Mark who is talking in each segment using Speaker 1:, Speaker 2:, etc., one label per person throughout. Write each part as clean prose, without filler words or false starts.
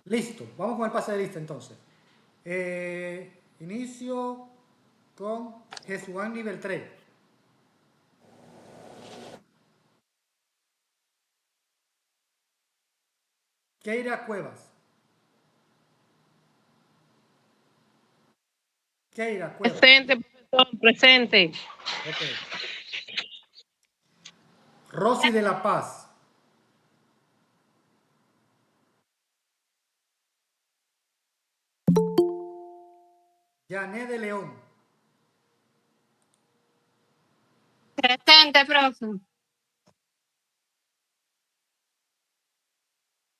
Speaker 1: Listo, vamos con el pase de lista entonces. Inicio con Jesuán nivel 3. Keira Cuevas. Keira Cuevas.
Speaker 2: Presente, profesor, presente.
Speaker 1: Ok. Rosy de la Paz. Jané de León.
Speaker 3: Presente, profe.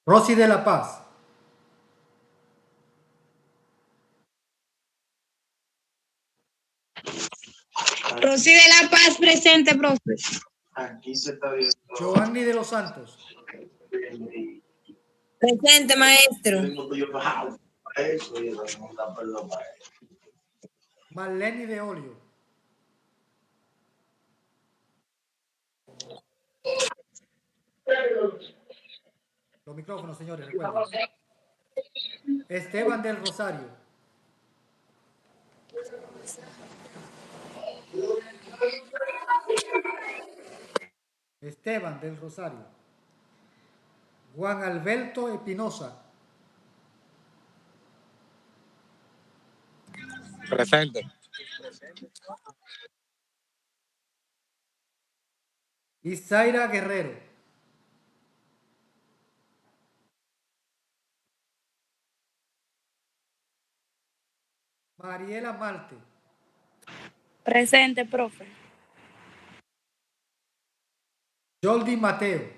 Speaker 1: Rosy de la Paz.
Speaker 3: Rosy de la Paz, presente, profe.
Speaker 4: Aquí se está viendo.
Speaker 1: Joanny de los Santos.
Speaker 3: Presente, maestro.
Speaker 1: Marlene de Olio. Los micrófonos, señores, recuerden. Esteban del Rosario. Esteban del Rosario. Juan Alberto Espinosa.
Speaker 5: Presente.
Speaker 1: Isaira Guerrero. Mariela Marte.
Speaker 3: Presente, profe.
Speaker 1: Jordi Mateo.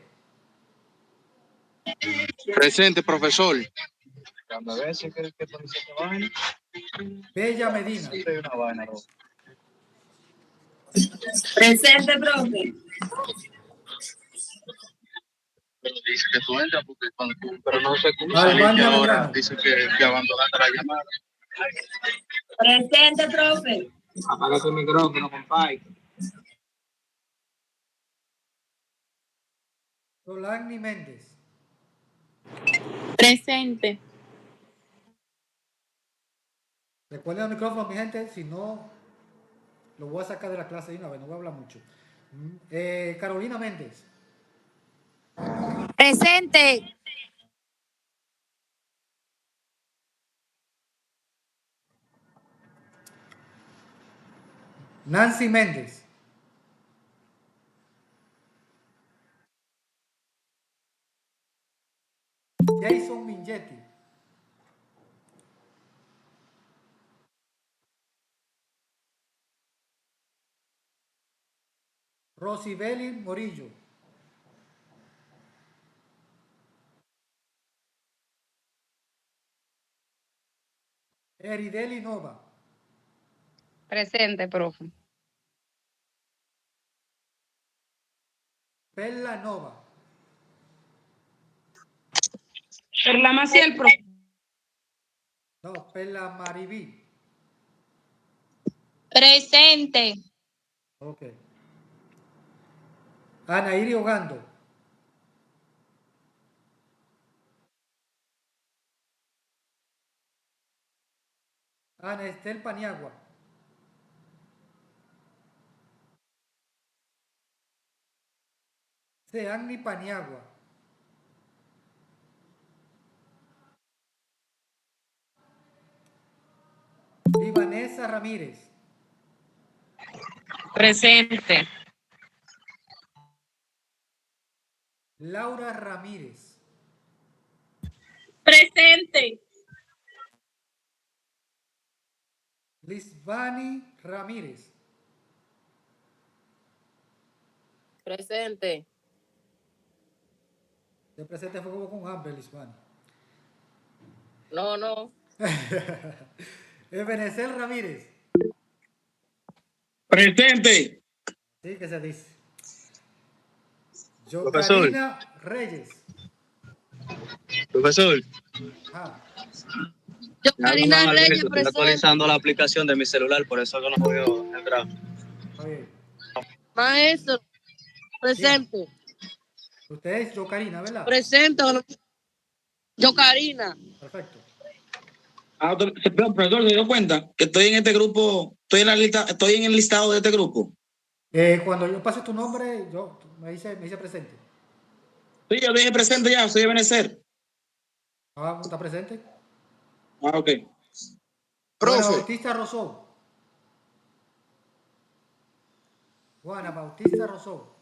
Speaker 5: Presente, profesor.
Speaker 1: Bella Medina.
Speaker 3: Presente, profe.
Speaker 5: Dice que tú entras porque cuando tú, pero no sé cómo
Speaker 1: Albania
Speaker 5: ahora
Speaker 1: Medrano.
Speaker 5: dice que abandonaste la llamada.
Speaker 3: Presente, profe.
Speaker 5: Apaga tu micrófono, compadre.
Speaker 1: Solani Méndez.
Speaker 3: Presente.
Speaker 1: Recuerden el micrófono, mi gente, si no, lo voy a sacar de la clase de una vez, no voy a hablar mucho. Carolina Méndez.
Speaker 3: Presente.
Speaker 1: Nancy Méndez. Jason Mingetti. Rosibeli Morillo. Erideli Nova.
Speaker 2: Presente, profe.
Speaker 1: Perla Nova.
Speaker 2: Perla Maciel, profe.
Speaker 1: No, Perla Maribí.
Speaker 3: Presente.
Speaker 1: Ok. Anairi Ogando. Ana Estel Paniagua. Seanni Paniagua. Libanesa Ramírez.
Speaker 2: Presente.
Speaker 1: Laura Ramírez.
Speaker 3: Presente.
Speaker 1: Lisbani Ramírez.
Speaker 2: Presente.
Speaker 1: Se presente fue como con hambre, Lisbani.
Speaker 2: No, no.
Speaker 1: Ebenezer Ramírez.
Speaker 5: Presente.
Speaker 1: Sí, que se dice.
Speaker 5: Profesor.
Speaker 1: Yocarina Reyes.
Speaker 5: Profesor.
Speaker 1: Ah,
Speaker 3: Karina Reyes,
Speaker 5: Estoy
Speaker 3: presente.
Speaker 5: actualizando la aplicación de mi celular, por eso que no puedo entrar.
Speaker 1: está bien.
Speaker 3: Maestro,
Speaker 1: Dígame.
Speaker 3: presente.
Speaker 1: Usted es Yocarina, ¿verdad?
Speaker 3: Presente.
Speaker 2: Yo, Karina.
Speaker 1: Perfecto.
Speaker 6: Profesor, ¿se dio cuenta que estoy en este grupo, estoy en la lista, estoy en el listado de este grupo?
Speaker 1: Cuando yo pase tu nombre, me dice presente.
Speaker 6: Sí, yo dije presente ya, soy de Benecer.
Speaker 1: ¿Está presente?
Speaker 6: Ok.
Speaker 1: Juana Bautista Rosó. Juana Bautista Rosó.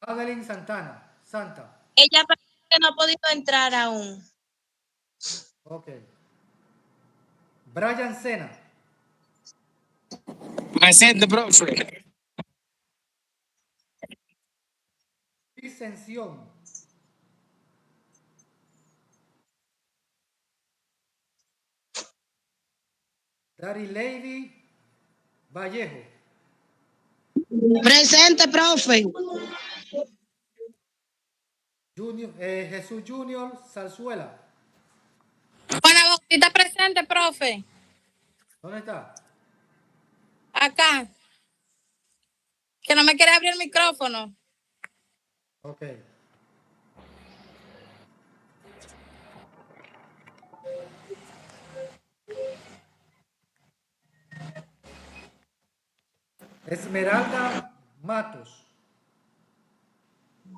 Speaker 1: Adeline Santa.
Speaker 3: Ella parece que no ha podido entrar aún.
Speaker 1: Ok. Brian Sena.
Speaker 6: Presente, profe.
Speaker 1: Licención. Dari Lady Vallejo.
Speaker 3: Presente, profe.
Speaker 1: Jesús Junior Zarzuela.
Speaker 3: Juana Bautista presente, profe.
Speaker 1: ¿Dónde está?
Speaker 3: Acá. Que no me quiere abrir el micrófono.
Speaker 1: Ok. Esmeralda Matos.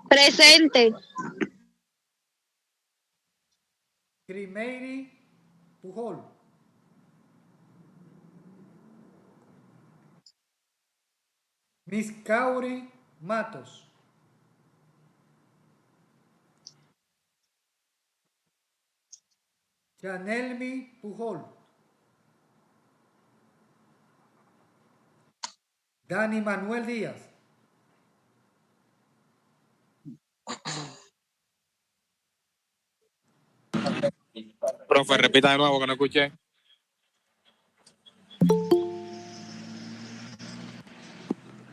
Speaker 3: Presente.
Speaker 1: Crimeiri Pujol. Miss Kauri Matos. Janelmi Pujol. Dani Manuel Díaz.
Speaker 7: Profe, repita de nuevo que no escuché.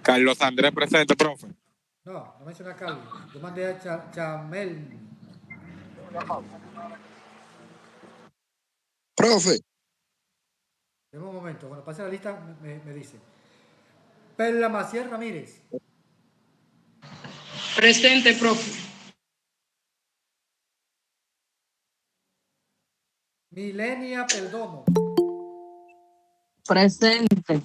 Speaker 7: Carlos Andrés presente, profe.
Speaker 1: No menciona a Carlos. Yo mandé a Chamel.
Speaker 6: Profe.
Speaker 1: En un momento, cuando pase la lista me dice. Perla Maciel Ramírez.
Speaker 2: Presente, profe.
Speaker 1: Milenia Perdomo.
Speaker 2: Presente.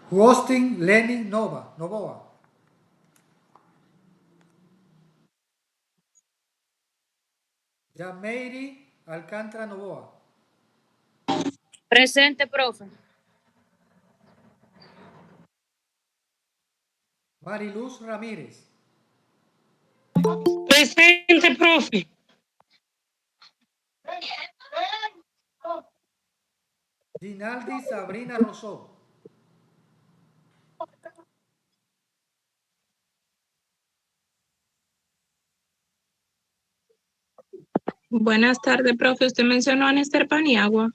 Speaker 1: Justin Lenny Novoa. Yameiri Alcántara Novoa.
Speaker 3: Presente, profe.
Speaker 1: Mariluz Ramírez.
Speaker 2: Presente, profe.
Speaker 1: Ginaldi Sabrina Rosó.
Speaker 8: Buenas tardes, profe. Usted mencionó a Néstor Paniagua.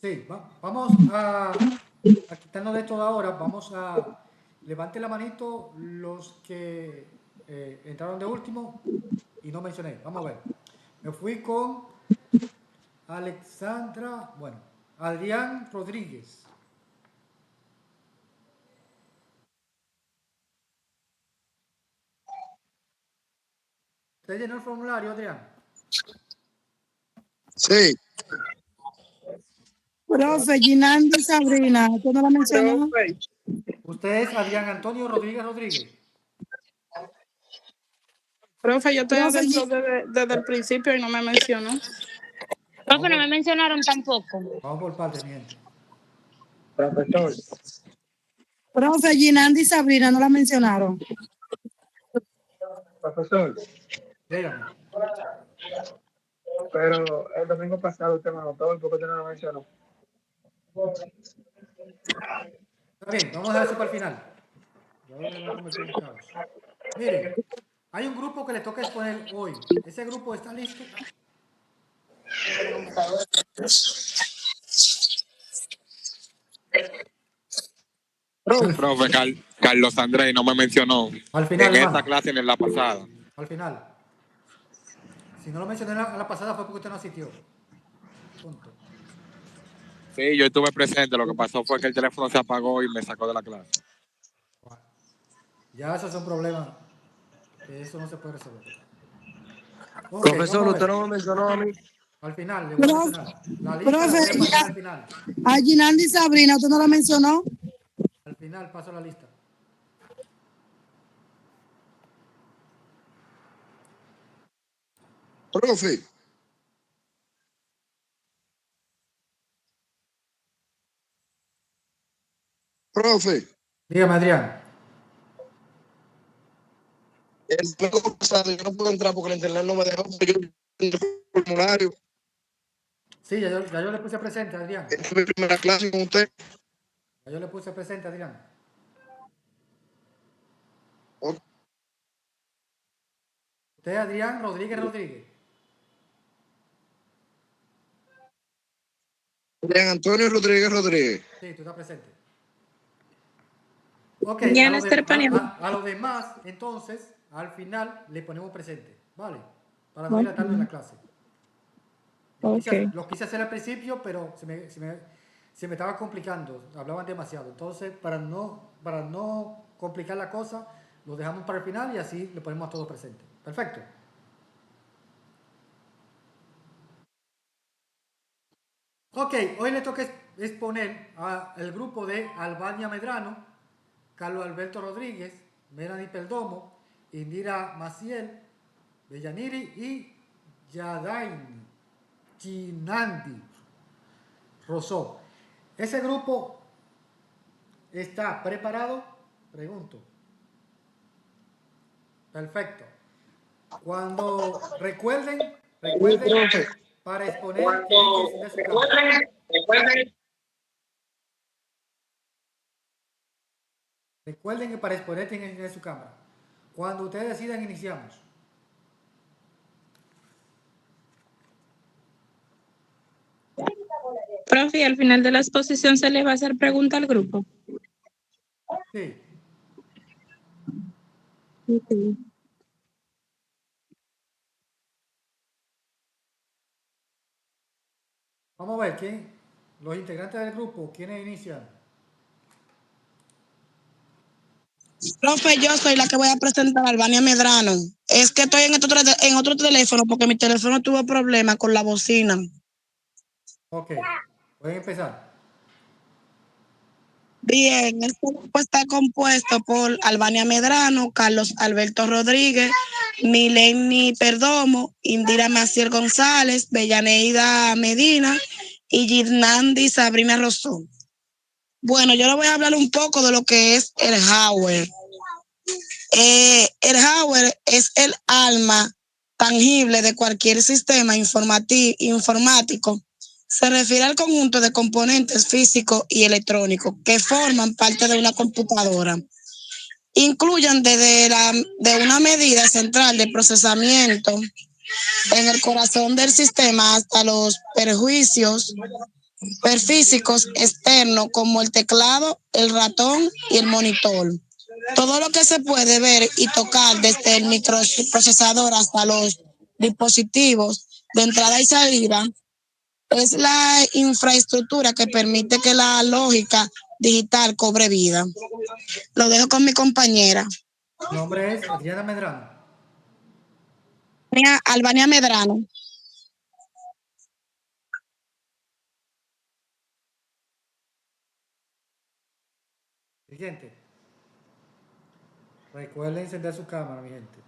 Speaker 1: Sí, vamos a quitarnos de esto de ahora. Vamos a... Levante la manito los que entraron de último y no mencioné. Vamos a ver. Me fui con Adrián Rodríguez. ¿Usted llenó el formulario, Adrián?
Speaker 6: Sí.
Speaker 9: Profe, Ginandi Sabrina, ¿tú no la mencionó?
Speaker 1: Usted es Adrián Antonio Rodríguez.
Speaker 8: Profe, yo estoy
Speaker 9: Profe,
Speaker 8: adentro desde el principio y no me mencionó.
Speaker 3: Profe, no me mencionaron tampoco.
Speaker 1: Vamos por parte, mi gente.
Speaker 6: Profesor.
Speaker 9: Profe, Ginandi Sabrina, ¿no la mencionaron?
Speaker 6: Profesor.
Speaker 1: Dígame.
Speaker 6: Pero el domingo pasado usted me anotó, ¿por qué usted no lo mencionó?
Speaker 1: Está bien, vamos a dejar eso para el final. Yo me voy a convertir en caos. Miren, hay un grupo que le toca exponer hoy. ¿Ese grupo está listo?
Speaker 7: Profe, Carlos Andrés no me mencionó
Speaker 1: Al final,
Speaker 7: en esta
Speaker 1: hermano.
Speaker 7: clase ni en la pasada.
Speaker 1: Al final. Si no lo mencioné a la pasada fue porque usted no asistió. Punto.
Speaker 7: Sí, yo estuve presente. Lo que pasó fue que el teléfono se apagó y me sacó de la clase.
Speaker 1: Ya esos son problemas. Que eso no se puede resolver. Ok,
Speaker 10: Profesor,
Speaker 1: vamos a
Speaker 10: usted
Speaker 1: ver.
Speaker 10: no me mencionó a mí.
Speaker 1: Al final, le voy a mencionar. La lista la voy a
Speaker 9: Profe,
Speaker 1: pasar al final.
Speaker 9: a Ginandi Sabrina, ¿usted no la mencionó?
Speaker 1: Al final paso la lista.
Speaker 10: Profe. Profe.
Speaker 1: Dígame, Adrián.
Speaker 10: El juego pasado yo no puedo entrar porque el internet no me dejó. Yo el formulario.
Speaker 1: Sí, ya yo le puse presente, Adrián.
Speaker 10: Esta es mi primera clase con usted.
Speaker 1: Ya yo le puse presente, Adrián.
Speaker 10: Ok.
Speaker 1: Usted, Adrián Rodríguez.
Speaker 10: Adrián Antonio Rodríguez.
Speaker 1: Sí, tú estás presente. Ok,
Speaker 8: Diana Esther Paniagua.
Speaker 1: a lo demás, entonces, al final le ponemos presente, ¿vale? Para no dilatarnos en la clase. Lo quise hacer al principio, pero se me estaba complicando, hablaban demasiado. Entonces, para no complicar la cosa, lo dejamos para el final y así le ponemos a todos presente. Perfecto. Ok, hoy le toca exponer al grupo de Albania Medrano, Carlos Alberto Rodríguez, Melanie Perdomo, Indira Maciel, Bellaniri y Yadain Chinandi Rosó. ¿Ese grupo está preparado? Pregunto. Perfecto. Cuando recuerden para exponer tienen que encender su cámara. Recuerden que para exponer tienen que encender su cámara. Cuando ustedes decidan, iniciamos.
Speaker 8: Profe, al final de la exposición se le va a hacer pregunta al grupo.
Speaker 1: Sí.
Speaker 8: Okay.
Speaker 1: Vamos a ver los integrantes del grupo, ¿quiénes inician?
Speaker 9: Profe, yo soy la que voy a presentar a Albania Medrano. Es que estoy en otro teléfono porque mi teléfono tuvo problemas con la bocina.
Speaker 1: Ok, pueden empezar.
Speaker 9: Bien, este grupo está compuesto por Albania Medrano, Carlos Alberto Rodríguez, Mileni Perdomo, Indira Maciel González, Bellaneida Medina y Girnandi Sabrina Rosón. Bueno, yo le voy a hablar un poco de lo que es el hardware. El hardware es el alma tangible de cualquier sistema informático. Se refiere al conjunto de componentes físicos y electrónicos que forman parte de una computadora. Incluyen de una medida central de procesamiento en el corazón del sistema hasta los perjuicios físicos externos como el teclado, el ratón y el monitor. Todo lo que se puede ver y tocar desde el microprocesador hasta los dispositivos de entrada y salida es la infraestructura que permite que la lógica digital cobre vida. Lo dejo con mi compañera.
Speaker 1: Mi nombre es Adriana Medrano.
Speaker 9: Albania Medrano.
Speaker 1: Siguiente. Recuerden encender su cámara, mi gente.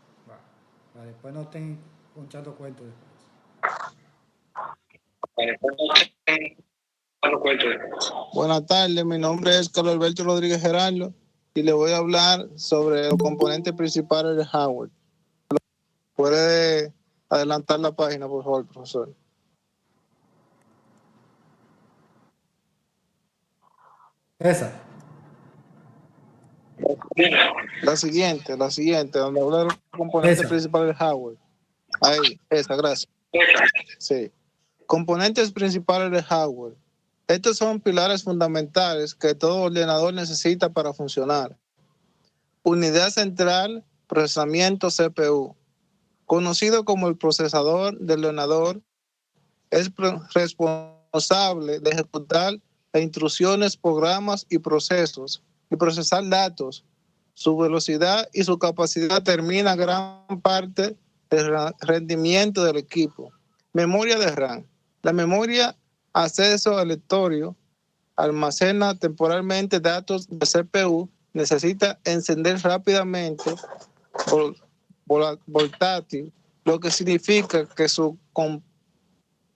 Speaker 1: Vale, después no estén ponchando cuentos después.
Speaker 10: Buenas tardes, mi nombre es Carlos Alberto Rodríguez Gerardo y le voy a hablar sobre los componentes principales de hardware. ¿Puede adelantar la página, por favor, profesor?
Speaker 1: Esa.
Speaker 10: La siguiente, donde habla de los componentes principales del hardware. Ahí, esa, gracias. Sí. Componentes principales del hardware. Estos son pilares fundamentales que todo ordenador necesita para funcionar. Unidad central, procesamiento CPU. conocido como el procesador del ordenador, es responsable de ejecutar las instrucciones, programas y procesos y procesar datos. Su velocidad y su capacidad determinan gran parte del rendimiento del equipo. Memoria de RAM. La memoria acceso aleatorio almacena temporalmente datos de CPU, necesita encender rápidamente voltátil, lo que significa que su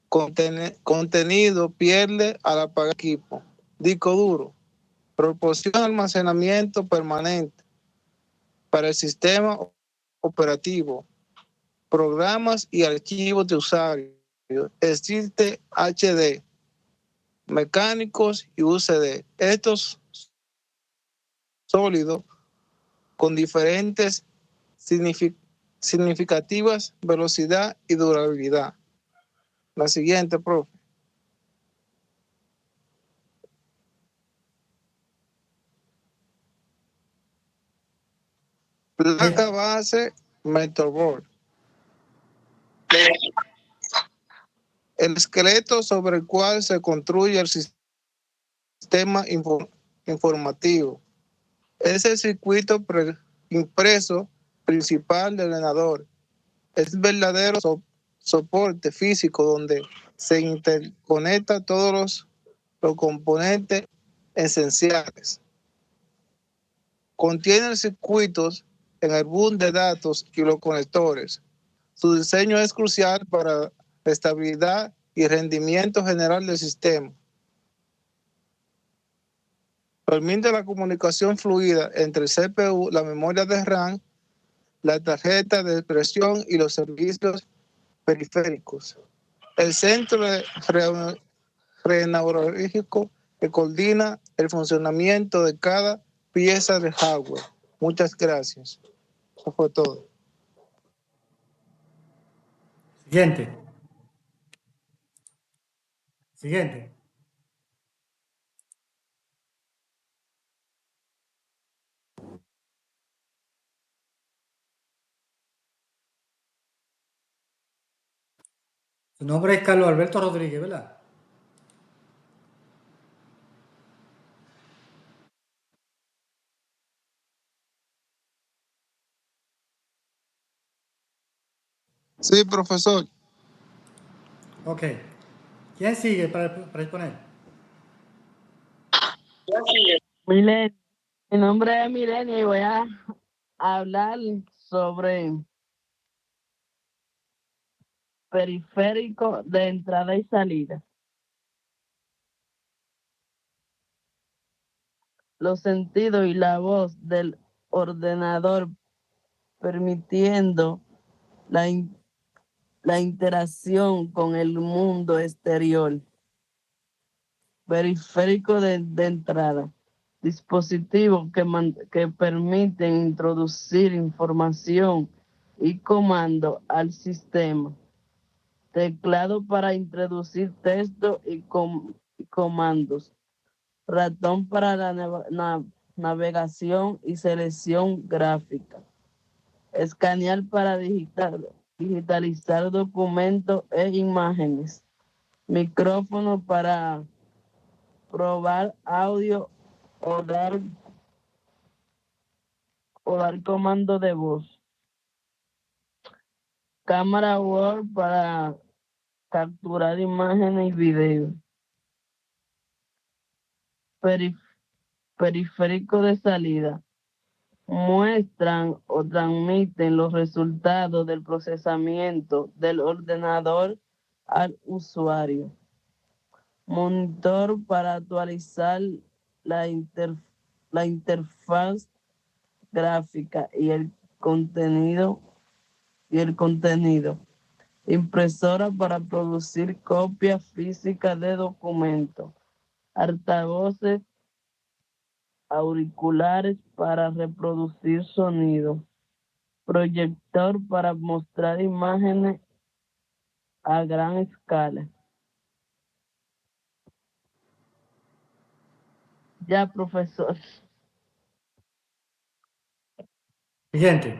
Speaker 10: contenido pierde al apagar equipo. Disco duro proporciona almacenamiento permanente para el sistema operativo, programas y archivos de usuario. Existe HD, mecánicos y UCD. Estos sólidos con diferentes significativas velocidad y durabilidad. La siguiente, profe. Placa base motherboard. El esqueleto sobre el cual se construye el sistema informativo. Es el circuito impreso principal del ordenador. Es verdadero soporte físico donde se interconectan todos los componentes esenciales. Contiene circuitos en el boom de datos y los conectores. Su diseño es crucial para la estabilidad y rendimiento general del sistema. Permite la comunicación fluida entre el CPU, la memoria de RAM, la tarjeta de expresión y los servicios periféricos. El centro neurológico que coordina el funcionamiento de cada pieza de hardware. Muchas gracias. Eso fue todo.
Speaker 1: Siguiente. Siguiente. Su nombre es Carlos Alberto Rodríguez, ¿verdad?
Speaker 10: Sí, profesor.
Speaker 1: Ok. ¿Quién sigue para exponer?
Speaker 2: Milenio. Mi nombre es Milenio y voy a hablar sobre periférico de entrada y salida. Los sentidos y la voz del ordenador permitiendo la interacción con el mundo exterior. Periférico de entrada. Dispositivos que permiten introducir información y comando al sistema. Teclado para introducir texto y comandos. Ratón para la navegación y selección gráfica. Escanear para digitalizar documentos e imágenes. Micrófono para probar audio o dar comando de voz. Cámara Word para capturar imágenes y videos. Periférico de salida. Muestran o transmiten los resultados del procesamiento del ordenador al usuario. Monitor para actualizar la interfaz gráfica y el contenido. Impresora para producir copias físicas de documentos. Altavoces auriculares para reproducir sonido. Proyector para mostrar imágenes a gran escala. Ya, profesor.
Speaker 1: Siguiente.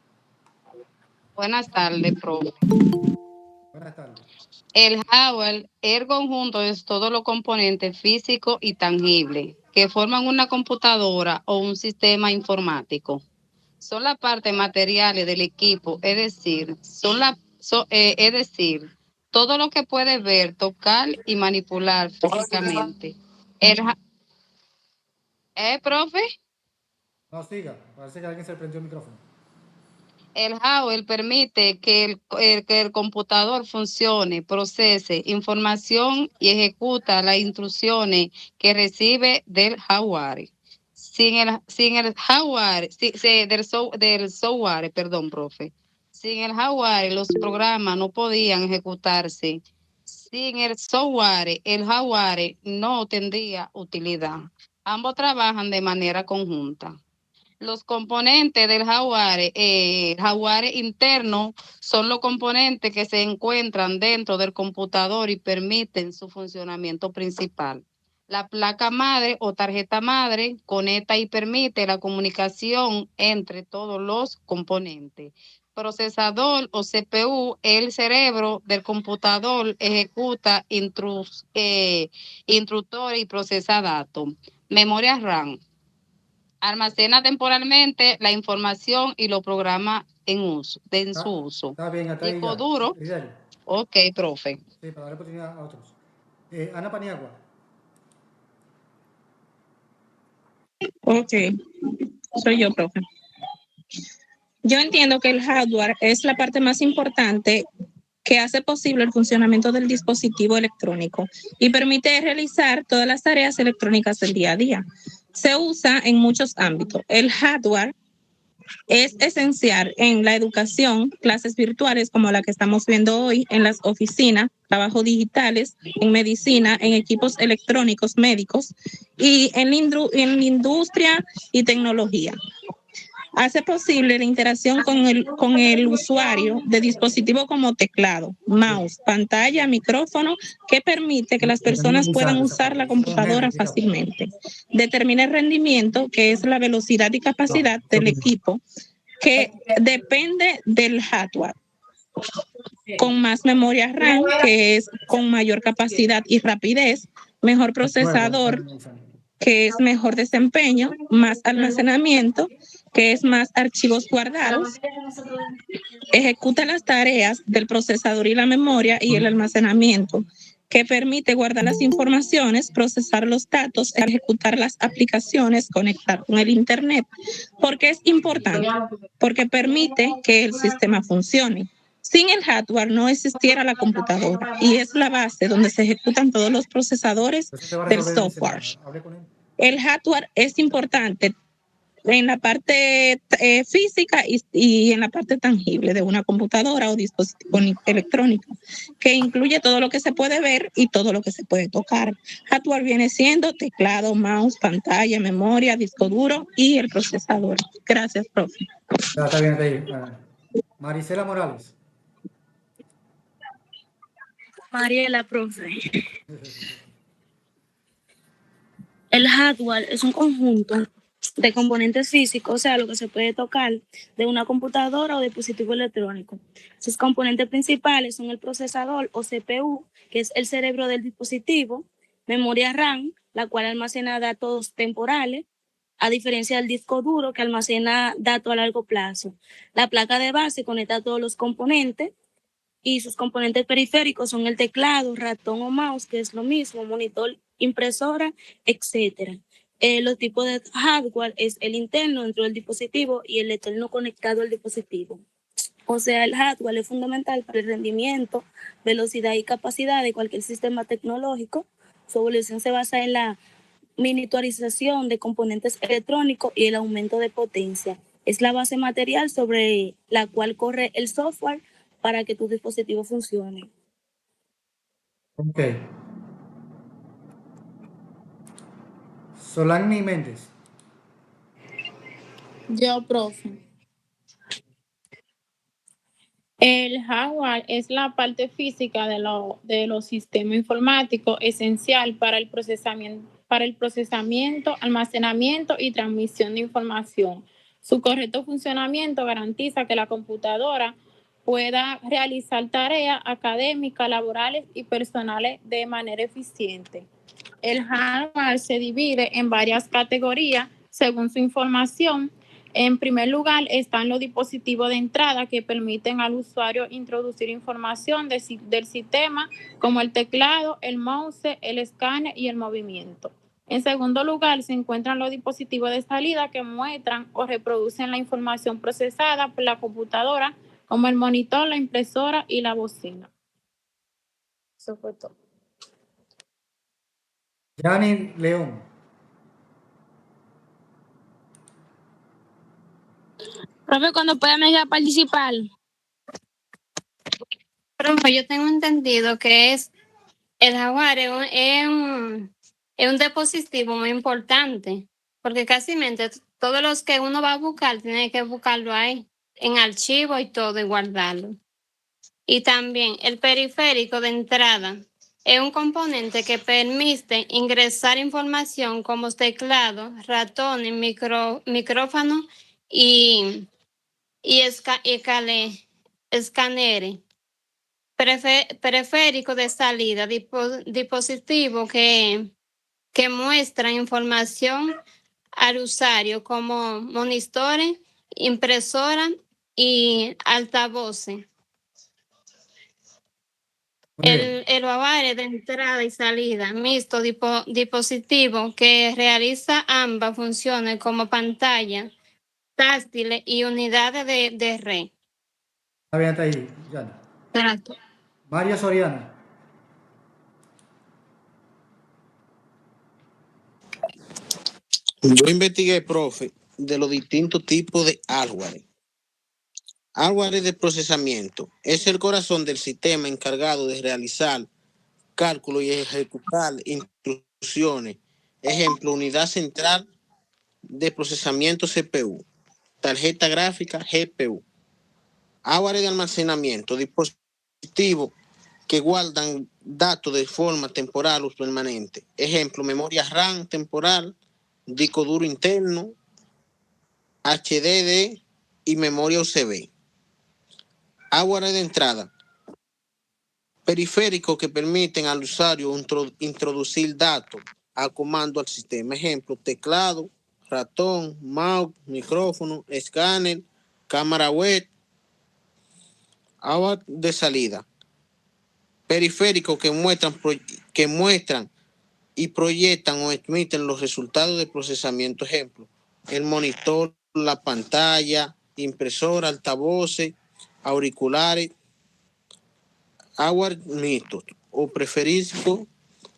Speaker 11: Buenas tardes, profe.
Speaker 1: Buenas tardes.
Speaker 11: El hardware, el conjunto es todos los componentes físicos y tangibles que forman una computadora o un sistema informático. Son las partes materiales del equipo, es decir, todo lo que puede ver, tocar y manipular físicamente. Profe?
Speaker 1: No, siga. Parece que alguien se prendió el micrófono.
Speaker 11: El hardware permite que el computador funcione, procese información y ejecuta las instrucciones que recibe del hardware. Sin el hardware, del software, perdón, profe. Sin el hardware, los programas no podían ejecutarse. Sin el software, el hardware no tendría utilidad. Ambos trabajan de manera conjunta. Los componentes del hardware interno son los componentes que se encuentran dentro del computador y permiten su funcionamiento principal. La placa madre o tarjeta madre conecta y permite la comunicación entre todos los componentes. Procesador o CPU, el cerebro del computador ejecuta instructores y procesa datos. Memoria RAM. Almacena temporalmente la información y lo programa en su uso.
Speaker 1: Está bien, hasta ahí
Speaker 11: Disco
Speaker 1: ya.
Speaker 11: duro. Ok, profe.
Speaker 1: Sí, para darle oportunidad a otros. Ana Paniagua.
Speaker 8: Ok, soy yo, profe. Yo entiendo que el hardware es la parte más importante que hace posible el funcionamiento del dispositivo electrónico y permite realizar todas las tareas electrónicas del día a día. Se usa en muchos ámbitos. El hardware es esencial en la educación, clases virtuales como la que estamos viendo hoy, en las oficinas, trabajos digitales, en medicina, en equipos electrónicos médicos y en la industria y tecnología. Hace posible la interacción con el usuario de dispositivos como teclado, mouse, pantalla, micrófono, que permite que las personas puedan usar la computadora fácilmente. Determina el rendimiento, que es la velocidad y capacidad del equipo, que depende del hardware. Con más memoria RAM, que es con mayor capacidad y rapidez, mejor procesador, que es mejor desempeño, más almacenamiento, que es más archivos guardados, ejecuta las tareas del procesador y la memoria y el almacenamiento, que permite guardar las informaciones, procesar los datos, ejecutar las aplicaciones, conectar con el Internet. ¿Por qué es importante? Porque permite que el sistema funcione. Sin el hardware no existiera la computadora y es la base donde se ejecutan todos los procesadores del software. El hardware es importante en la parte física y en la parte tangible de una computadora o dispositivo electrónico, que incluye todo lo que se puede ver y todo lo que se puede tocar. Hardware viene siendo teclado, mouse, pantalla, memoria, disco duro y el procesador. Gracias, profe.
Speaker 1: Está bien, está bien. Marisela Morales.
Speaker 12: Mariela, profe. El hardware es un conjunto de componentes físicos, o sea, lo que se puede tocar de una computadora o dispositivo electrónico. Sus componentes principales son el procesador o CPU, que es el cerebro del dispositivo, memoria RAM, la cual almacena datos temporales, a diferencia del disco duro que almacena datos a largo plazo. La placa de base conecta todos los componentes y sus componentes periféricos son el teclado, ratón o mouse, que es lo mismo, monitor, impresora, etcétera. Los tipos de hardware es el interno dentro del dispositivo y el externo conectado al dispositivo. O sea, el hardware es fundamental para el rendimiento, velocidad y capacidad de cualquier sistema tecnológico. Su evolución se basa en la miniaturización de componentes electrónicos y el aumento de potencia. Es la base material sobre la cual corre el software para que tu dispositivo funcione.
Speaker 1: Ok. Solani Méndez.
Speaker 13: Yo, profe. El hardware es la parte física de los sistemas informáticos esencial para el procesamiento, almacenamiento y transmisión de información. Su correcto funcionamiento garantiza que la computadora pueda realizar tareas académicas, laborales y personales de manera eficiente. El hardware se divide en varias categorías según su información. En primer lugar están los dispositivos de entrada que permiten al usuario introducir información del sistema como el teclado, el mouse, el escáner y el movimiento. En segundo lugar se encuentran los dispositivos de salida que muestran o reproducen la información procesada por la computadora como el monitor, la impresora y la bocina. Eso fue todo.
Speaker 1: Yani León.
Speaker 12: Profe, ¿cuándo pueden ir a participar?
Speaker 14: Profe, yo tengo entendido que el jaguar es un dispositivo muy importante, porque casi todos los que uno va a buscar tiene que buscarlo ahí, en archivo y todo, y guardarlo. Y también el periférico de entrada es un componente que permite ingresar información como teclado, ratón, micrófono y escáner. Periférico de salida, dispositivo que muestra información al usuario como monitores, impresora y altavoces. El hardware de entrada y salida mixto, dispositivo que realiza ambas funciones como pantalla táctil y unidades de red.
Speaker 1: Está bien, está ahí, Yani.
Speaker 14: Exacto.
Speaker 1: María Soriano.
Speaker 15: Yo investigué, profe, de los distintos tipos de hardware. Hardware de procesamiento es el corazón del sistema encargado de realizar cálculos y ejecutar instrucciones. Ejemplo, unidad central de procesamiento CPU, tarjeta gráfica GPU. Hardware de almacenamiento, dispositivos que guardan datos de forma temporal o permanente. Ejemplo, memoria RAM temporal, disco duro interno, HDD y memoria USB. Hardware de entrada, periféricos que permiten al usuario introducir datos a comando al sistema. Ejemplo, teclado, ratón, mouse, micrófono, escáner, cámara web. Hardware de salida, periféricos que muestran y proyectan o emiten los resultados de procesamiento. Ejemplo, el monitor, la pantalla, impresora, altavoces, auriculares. Hardware mixto o periférico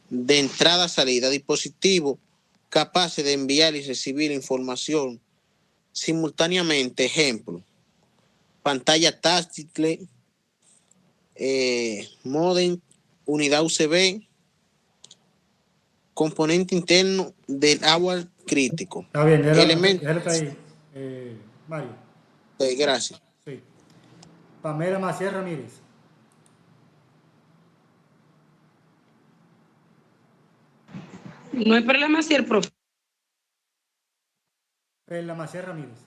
Speaker 15: de entrada-salida, dispositivos capaces de enviar y recibir información simultáneamente. Ejemplo, pantalla táctil, modem, unidad USB, componente interno del hardware crítico.
Speaker 1: Está bien,
Speaker 15: Elementos.
Speaker 1: déjalo ahí, Mario.
Speaker 15: Gracias.
Speaker 1: Sí. Pamela Maciel Ramírez.
Speaker 16: No hay problema si el profe.
Speaker 1: Pamela Maciel Ramírez.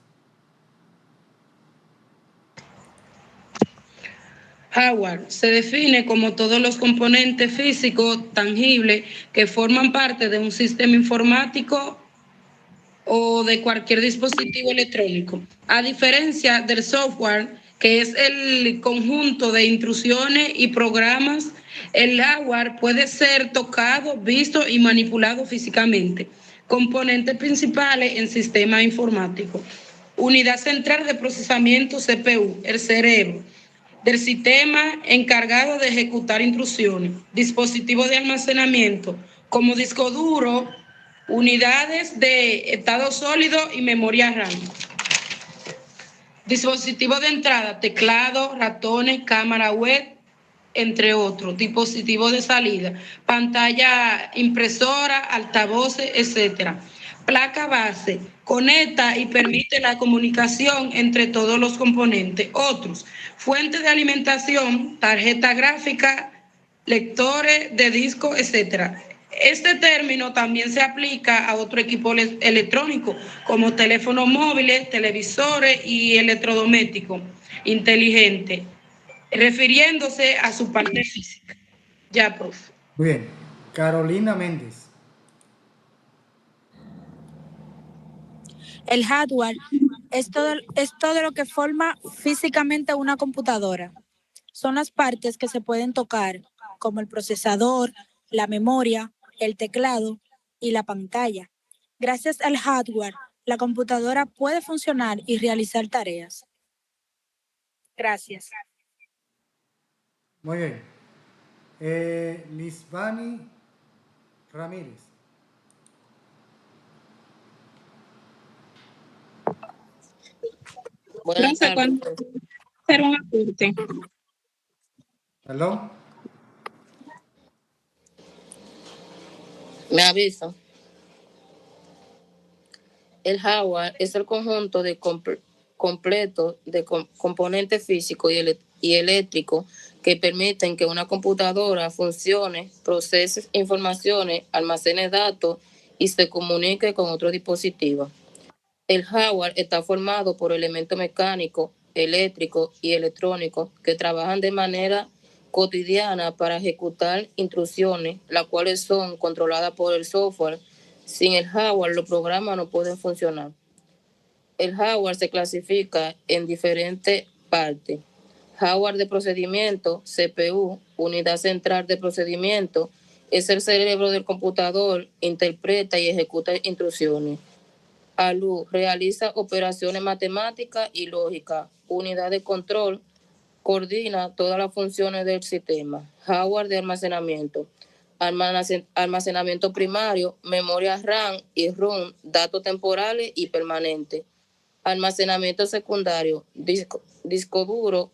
Speaker 16: Hardware se define como todos los componentes físicos tangibles que forman parte de un sistema informático o de cualquier dispositivo electrónico. A diferencia del software, que es el conjunto de instrucciones y programas, el hardware puede ser tocado, visto y manipulado físicamente. Componentes principales en sistemas informáticos. Unidad central de procesamiento CPU, el cerebro del sistema encargado de ejecutar instrucciones. Dispositivos de almacenamiento como disco duro, unidades de estado sólido y memoria RAM. Dispositivos de entrada, teclado, ratones, cámara web, entre otros. Dispositivos de salida, pantalla impresora, altavoces, etc. Placa base, conecta y permite la comunicación entre todos los componentes. Otros, fuente de alimentación, tarjeta gráfica, lectores de disco, etc. Este término también se aplica a otro equipo electrónico, como teléfonos móviles, televisores y electrodomésticos inteligentes. refiriéndose a su parte física. Ya, profe.
Speaker 1: Muy bien. Carolina Méndez.
Speaker 12: El hardware es todo lo que forma físicamente una computadora. Son las partes que se pueden tocar, como el procesador, la memoria, el teclado y la pantalla. Gracias al hardware, la computadora puede funcionar y realizar tareas. Gracias.
Speaker 1: Muy bien. Lisbani Ramírez.
Speaker 8: Buenas tardes. Hacer un apunte.
Speaker 1: ¿Perdón?
Speaker 3: Me aviso. El hardware es el conjunto de completo de componentes físicos y eléctricos que permiten que una computadora funcione, procese informaciones, almacene datos y se comunique con otros dispositivos. El hardware está formado por elementos mecánicos, eléctricos y electrónicos que trabajan de manera cotidiana para ejecutar instrucciones, las cuales son controladas por el software. Sin el hardware, los programas no pueden funcionar. El hardware se clasifica en diferentes partes. Hardware de procedimiento, CPU, unidad central de procedimiento, es el cerebro del computador, interpreta y ejecuta instrucciones. ALU realiza operaciones matemáticas y lógicas. Unidad de control coordina todas las funciones del sistema. Hardware de almacenamiento. Almacenamiento primario, memoria RAM y ROM, datos temporales y permanentes. Almacenamiento secundario, disco duro,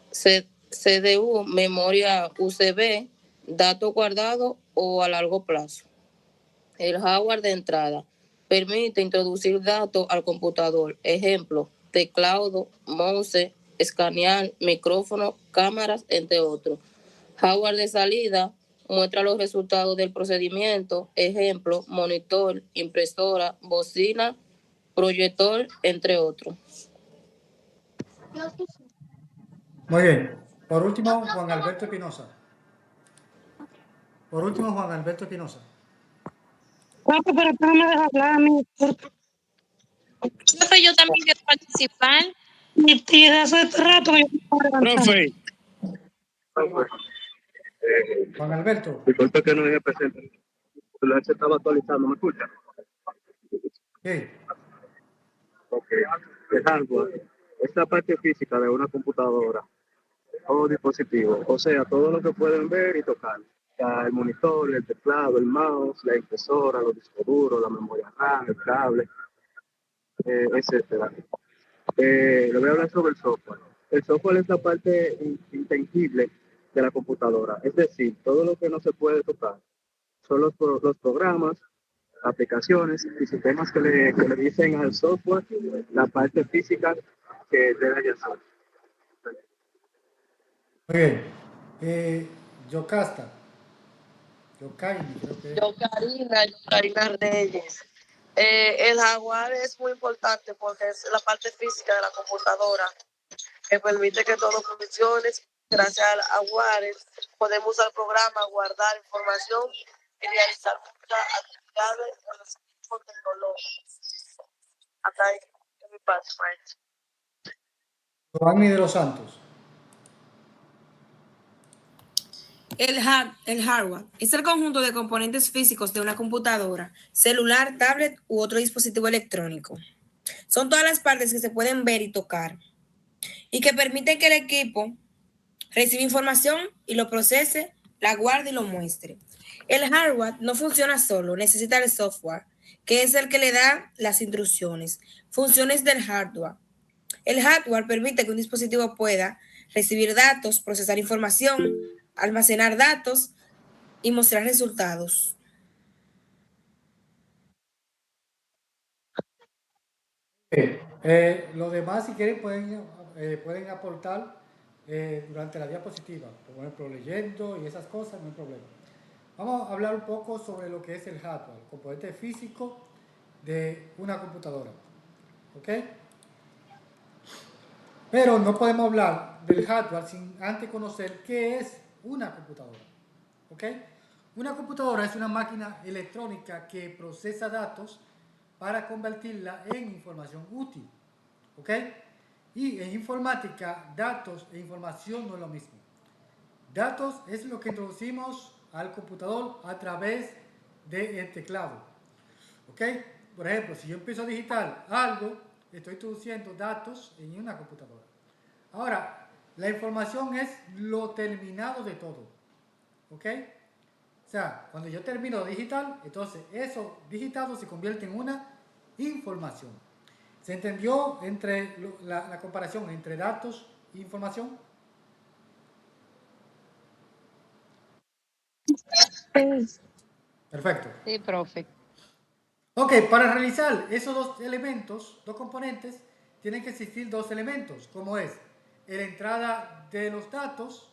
Speaker 3: CDU, memoria USB, datos guardados o a largo plazo. El hardware de entrada permite introducir datos al computador. Ejemplo, teclado, mouse, escanear, micrófono, cámaras, entre otros. Hardware de salida muestra los resultados del procedimiento. Ejemplo, monitor, impresora, bocina, proyector, entre otros.
Speaker 1: Muy bien. Por último, Juan Alberto Espinosa.
Speaker 9: Profe, pero tú no me dejas hablar a mí.
Speaker 8: Profe, yo también quiero participar.
Speaker 9: Y de hace rato yo me
Speaker 5: Profe.
Speaker 1: Juan Alberto.
Speaker 5: Disculpe que no dije presente. La se estaba actualizando, ¿me escucha?
Speaker 1: Sí.
Speaker 5: Ok. El hardware es la parte física de una computadora o dispositivo, o sea, todo lo que pueden ver y tocar. El monitor, el teclado, el mouse, la impresora, los discos duros, la memoria RAM, el cable, etcétera. Le voy a hablar sobre el software. El software es la parte intangible de la computadora, es decir, todo lo que no se puede tocar son los programas, aplicaciones y sistemas que le dicen al software la parte física que debe hacer.
Speaker 1: Muy bien. Yocasta. Yokaini, creo que es.
Speaker 2: Yokarina Reyes. El hardware es muy importante porque es la parte física de la computadora que permite que todo funcione. Gracias al hardware podemos usar programas, guardar información y realizar muchas actividades con los equipos tecnológicos. Hasta ahí, mi parte, maestro.
Speaker 1: Giovanni de los Santos.
Speaker 17: El hardware es el conjunto de componentes físicos de una computadora, celular, tablet u otro dispositivo electrónico. Son todas las partes que se pueden ver y tocar y que permiten que el equipo reciba información y lo procese, la guarde y lo muestre. El hardware no funciona solo, necesita el software, que es el que le da las instrucciones. Funciones del hardware. El hardware permite que un dispositivo pueda recibir datos, procesar información, almacenar datos y mostrar resultados.
Speaker 1: Los demás, si quieren, pueden aportar durante la diapositiva, por ejemplo, leyendo y esas cosas, no hay problema. Vamos a hablar un poco sobre lo que es el hardware, el componente físico de una computadora. ¿Ok? Pero no podemos hablar del hardware sin antes conocer qué es una computadora. ¿Ok? Una computadora es una máquina electrónica que procesa datos para convertirla en información útil. ¿Ok? Y en informática, datos e información no es lo mismo. Datos es lo que introducimos al computador a través del teclado. ¿Ok? Por ejemplo, si yo empiezo a digitar algo, estoy introduciendo datos en una computadora. Ahora, la información es lo terminado de todo. ¿Ok? O sea, cuando yo termino digital, entonces eso digitado se convierte en una información. ¿Se entendió entre la comparación entre datos e información? Perfecto.
Speaker 11: Sí, profe.
Speaker 1: Ok, para realizar esos dos elementos, dos componentes, tienen que existir dos elementos, como es la entrada de los datos,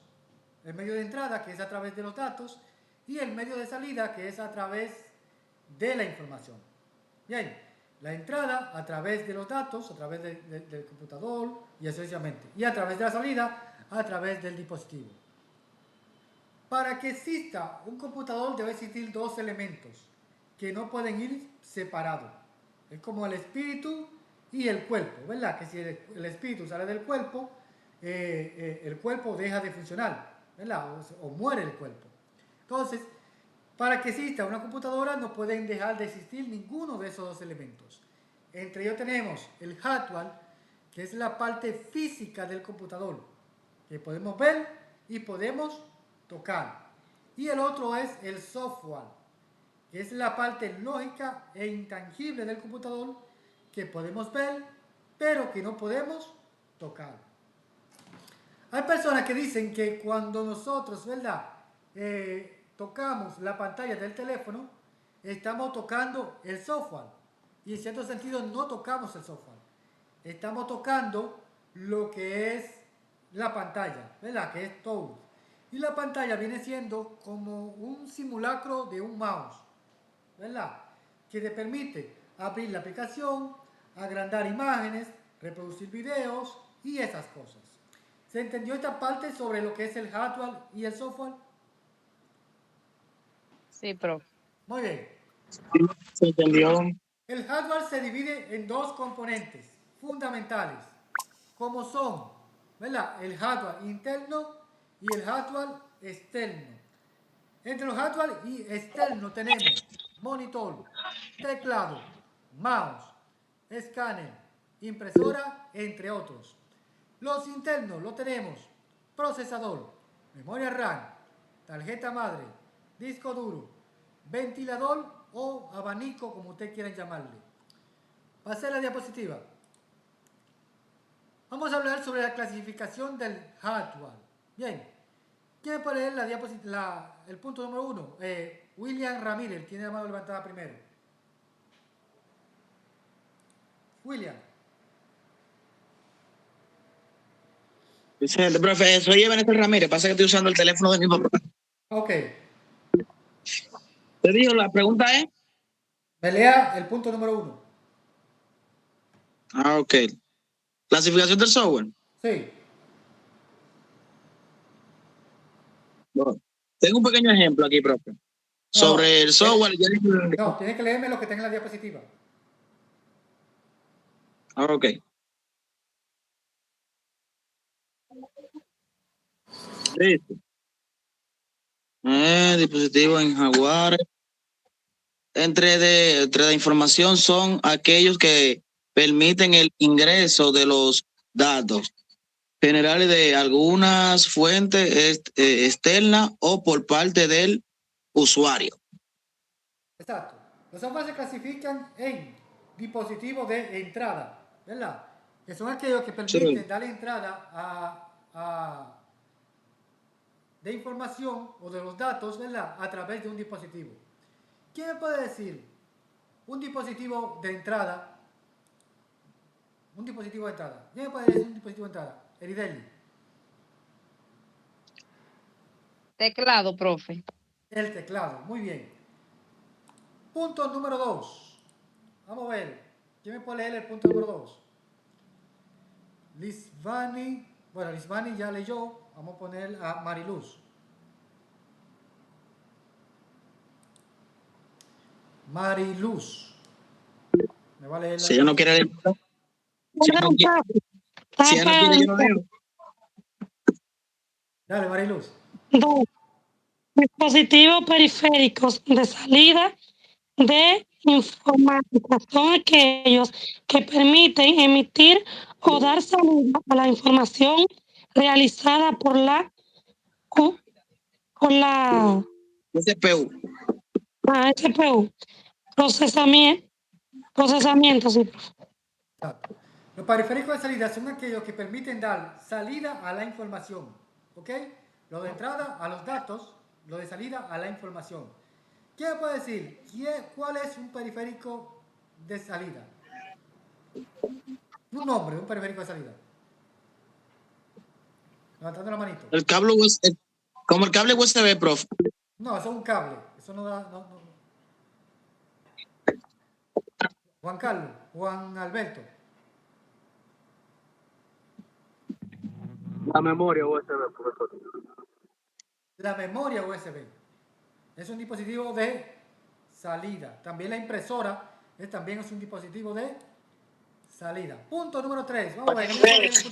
Speaker 1: el medio de entrada, que es a través de los datos, y el medio de salida, que es a través de la información. Bien, la entrada a través de los datos, a través del computador y así sucesivamente, y a través de la salida, a través del dispositivo. Para que exista un computador debe existir dos elementos que no pueden ir separados. Es como el espíritu y el cuerpo, ¿verdad? Que si el espíritu sale del cuerpo, el cuerpo deja de funcionar, ¿verdad? O muere el cuerpo. Entonces, para que exista una computadora no pueden dejar de existir ninguno de esos dos elementos. Entre ellos tenemos el hardware, que es la parte física del computador, que podemos ver y podemos tocar. Y el otro es el software, que es la parte lógica e intangible del computador que podemos ver, pero que no podemos tocar. Hay personas que dicen que cuando nosotros, ¿verdad? Tocamos la pantalla del teléfono, estamos tocando el software. Y en cierto sentido no tocamos el software. Estamos tocando lo que es la pantalla, ¿verdad? Que es todo. Y la pantalla viene siendo como un simulacro de un mouse, ¿verdad? Que te permite abrir la aplicación, agrandar imágenes, reproducir videos y esas cosas. ¿Se entendió esta parte sobre lo que es el hardware y el software?
Speaker 11: Sí, profe.
Speaker 1: Muy bien.
Speaker 6: Se entendió.
Speaker 1: El hardware se divide en dos componentes fundamentales, como son, ¿verdad? El hardware interno y el hardware externo. Entre los hardware y externo tenemos monitor, teclado, mouse, escáner, impresora, entre otros. Los internos lo tenemos procesador, memoria RAM, tarjeta madre, disco duro, ventilador o abanico, como ustedes quieran llamarle. Pasé la diapositiva. Vamos a hablar sobre la clasificación del hardware. Bien, ¿quién puede leer el punto número 1? William Ramírez tiene la mano levantada primero. William.
Speaker 6: Vicente, profe, soy Ebenezer Ramírez, pasa que estoy usando el teléfono de mi papá.
Speaker 1: Ok.
Speaker 6: Te digo, la pregunta es.
Speaker 1: Me lea el punto número 1.
Speaker 6: Ah, ok. Clasificación del software.
Speaker 1: Sí.
Speaker 6: Bueno, tengo un pequeño ejemplo aquí, profe. Sobre el software.
Speaker 1: No, tienes que leerme lo que tenga en la diapositiva.
Speaker 6: Ah, ok. Listo. Dispositivos en Jaguar. Entre la información son aquellos que permiten el ingreso de los datos generales de algunas fuentes externas o por parte del usuario.
Speaker 1: Exacto. Los software se clasifican en dispositivos de entrada, ¿verdad? Que son aquellos que permiten darle entrada de información o de los datos, ¿verdad? A través de un dispositivo. ¿Quién me puede decir un dispositivo de entrada? Un dispositivo de entrada. ¿Quién me puede decir un dispositivo de entrada? Erideli.
Speaker 11: Teclado, profe.
Speaker 1: El teclado, muy bien. Punto número 2. Vamos a ver. ¿Quién me puede leer el punto número 2? Lisvani. Bueno, Lisvani ya leyó. Vamos a poner a Mariluz. Mariluz. Me va a leer
Speaker 6: Si ella no quiere leer. Si ella no quiere, yo no leo.
Speaker 1: Dale, Mariluz.
Speaker 18: Dos dispositivos periféricos de salida de informática son aquellos que permiten emitir o dar salida a la información realizada por la
Speaker 6: CPU.
Speaker 18: CPU. Procesamiento, sí.
Speaker 1: Los periféricos de salida son aquellos que permiten dar salida a la información, ¿ok? Lo de entrada a los datos, lo de salida a la información. ¿Quién me puede decir cuál es un periférico de salida? Un nombre de un periférico de salida. Levantando la manito.
Speaker 6: El cable USB, como el cable USB, profe.
Speaker 1: No, eso es un cable. Eso no da. No. Juan Carlos, Juan Alberto.
Speaker 5: La memoria USB, profesor.
Speaker 1: La memoria USB. Es un dispositivo de salida. También la impresora también es un dispositivo de salida. Punto número 3. Vamos a ver.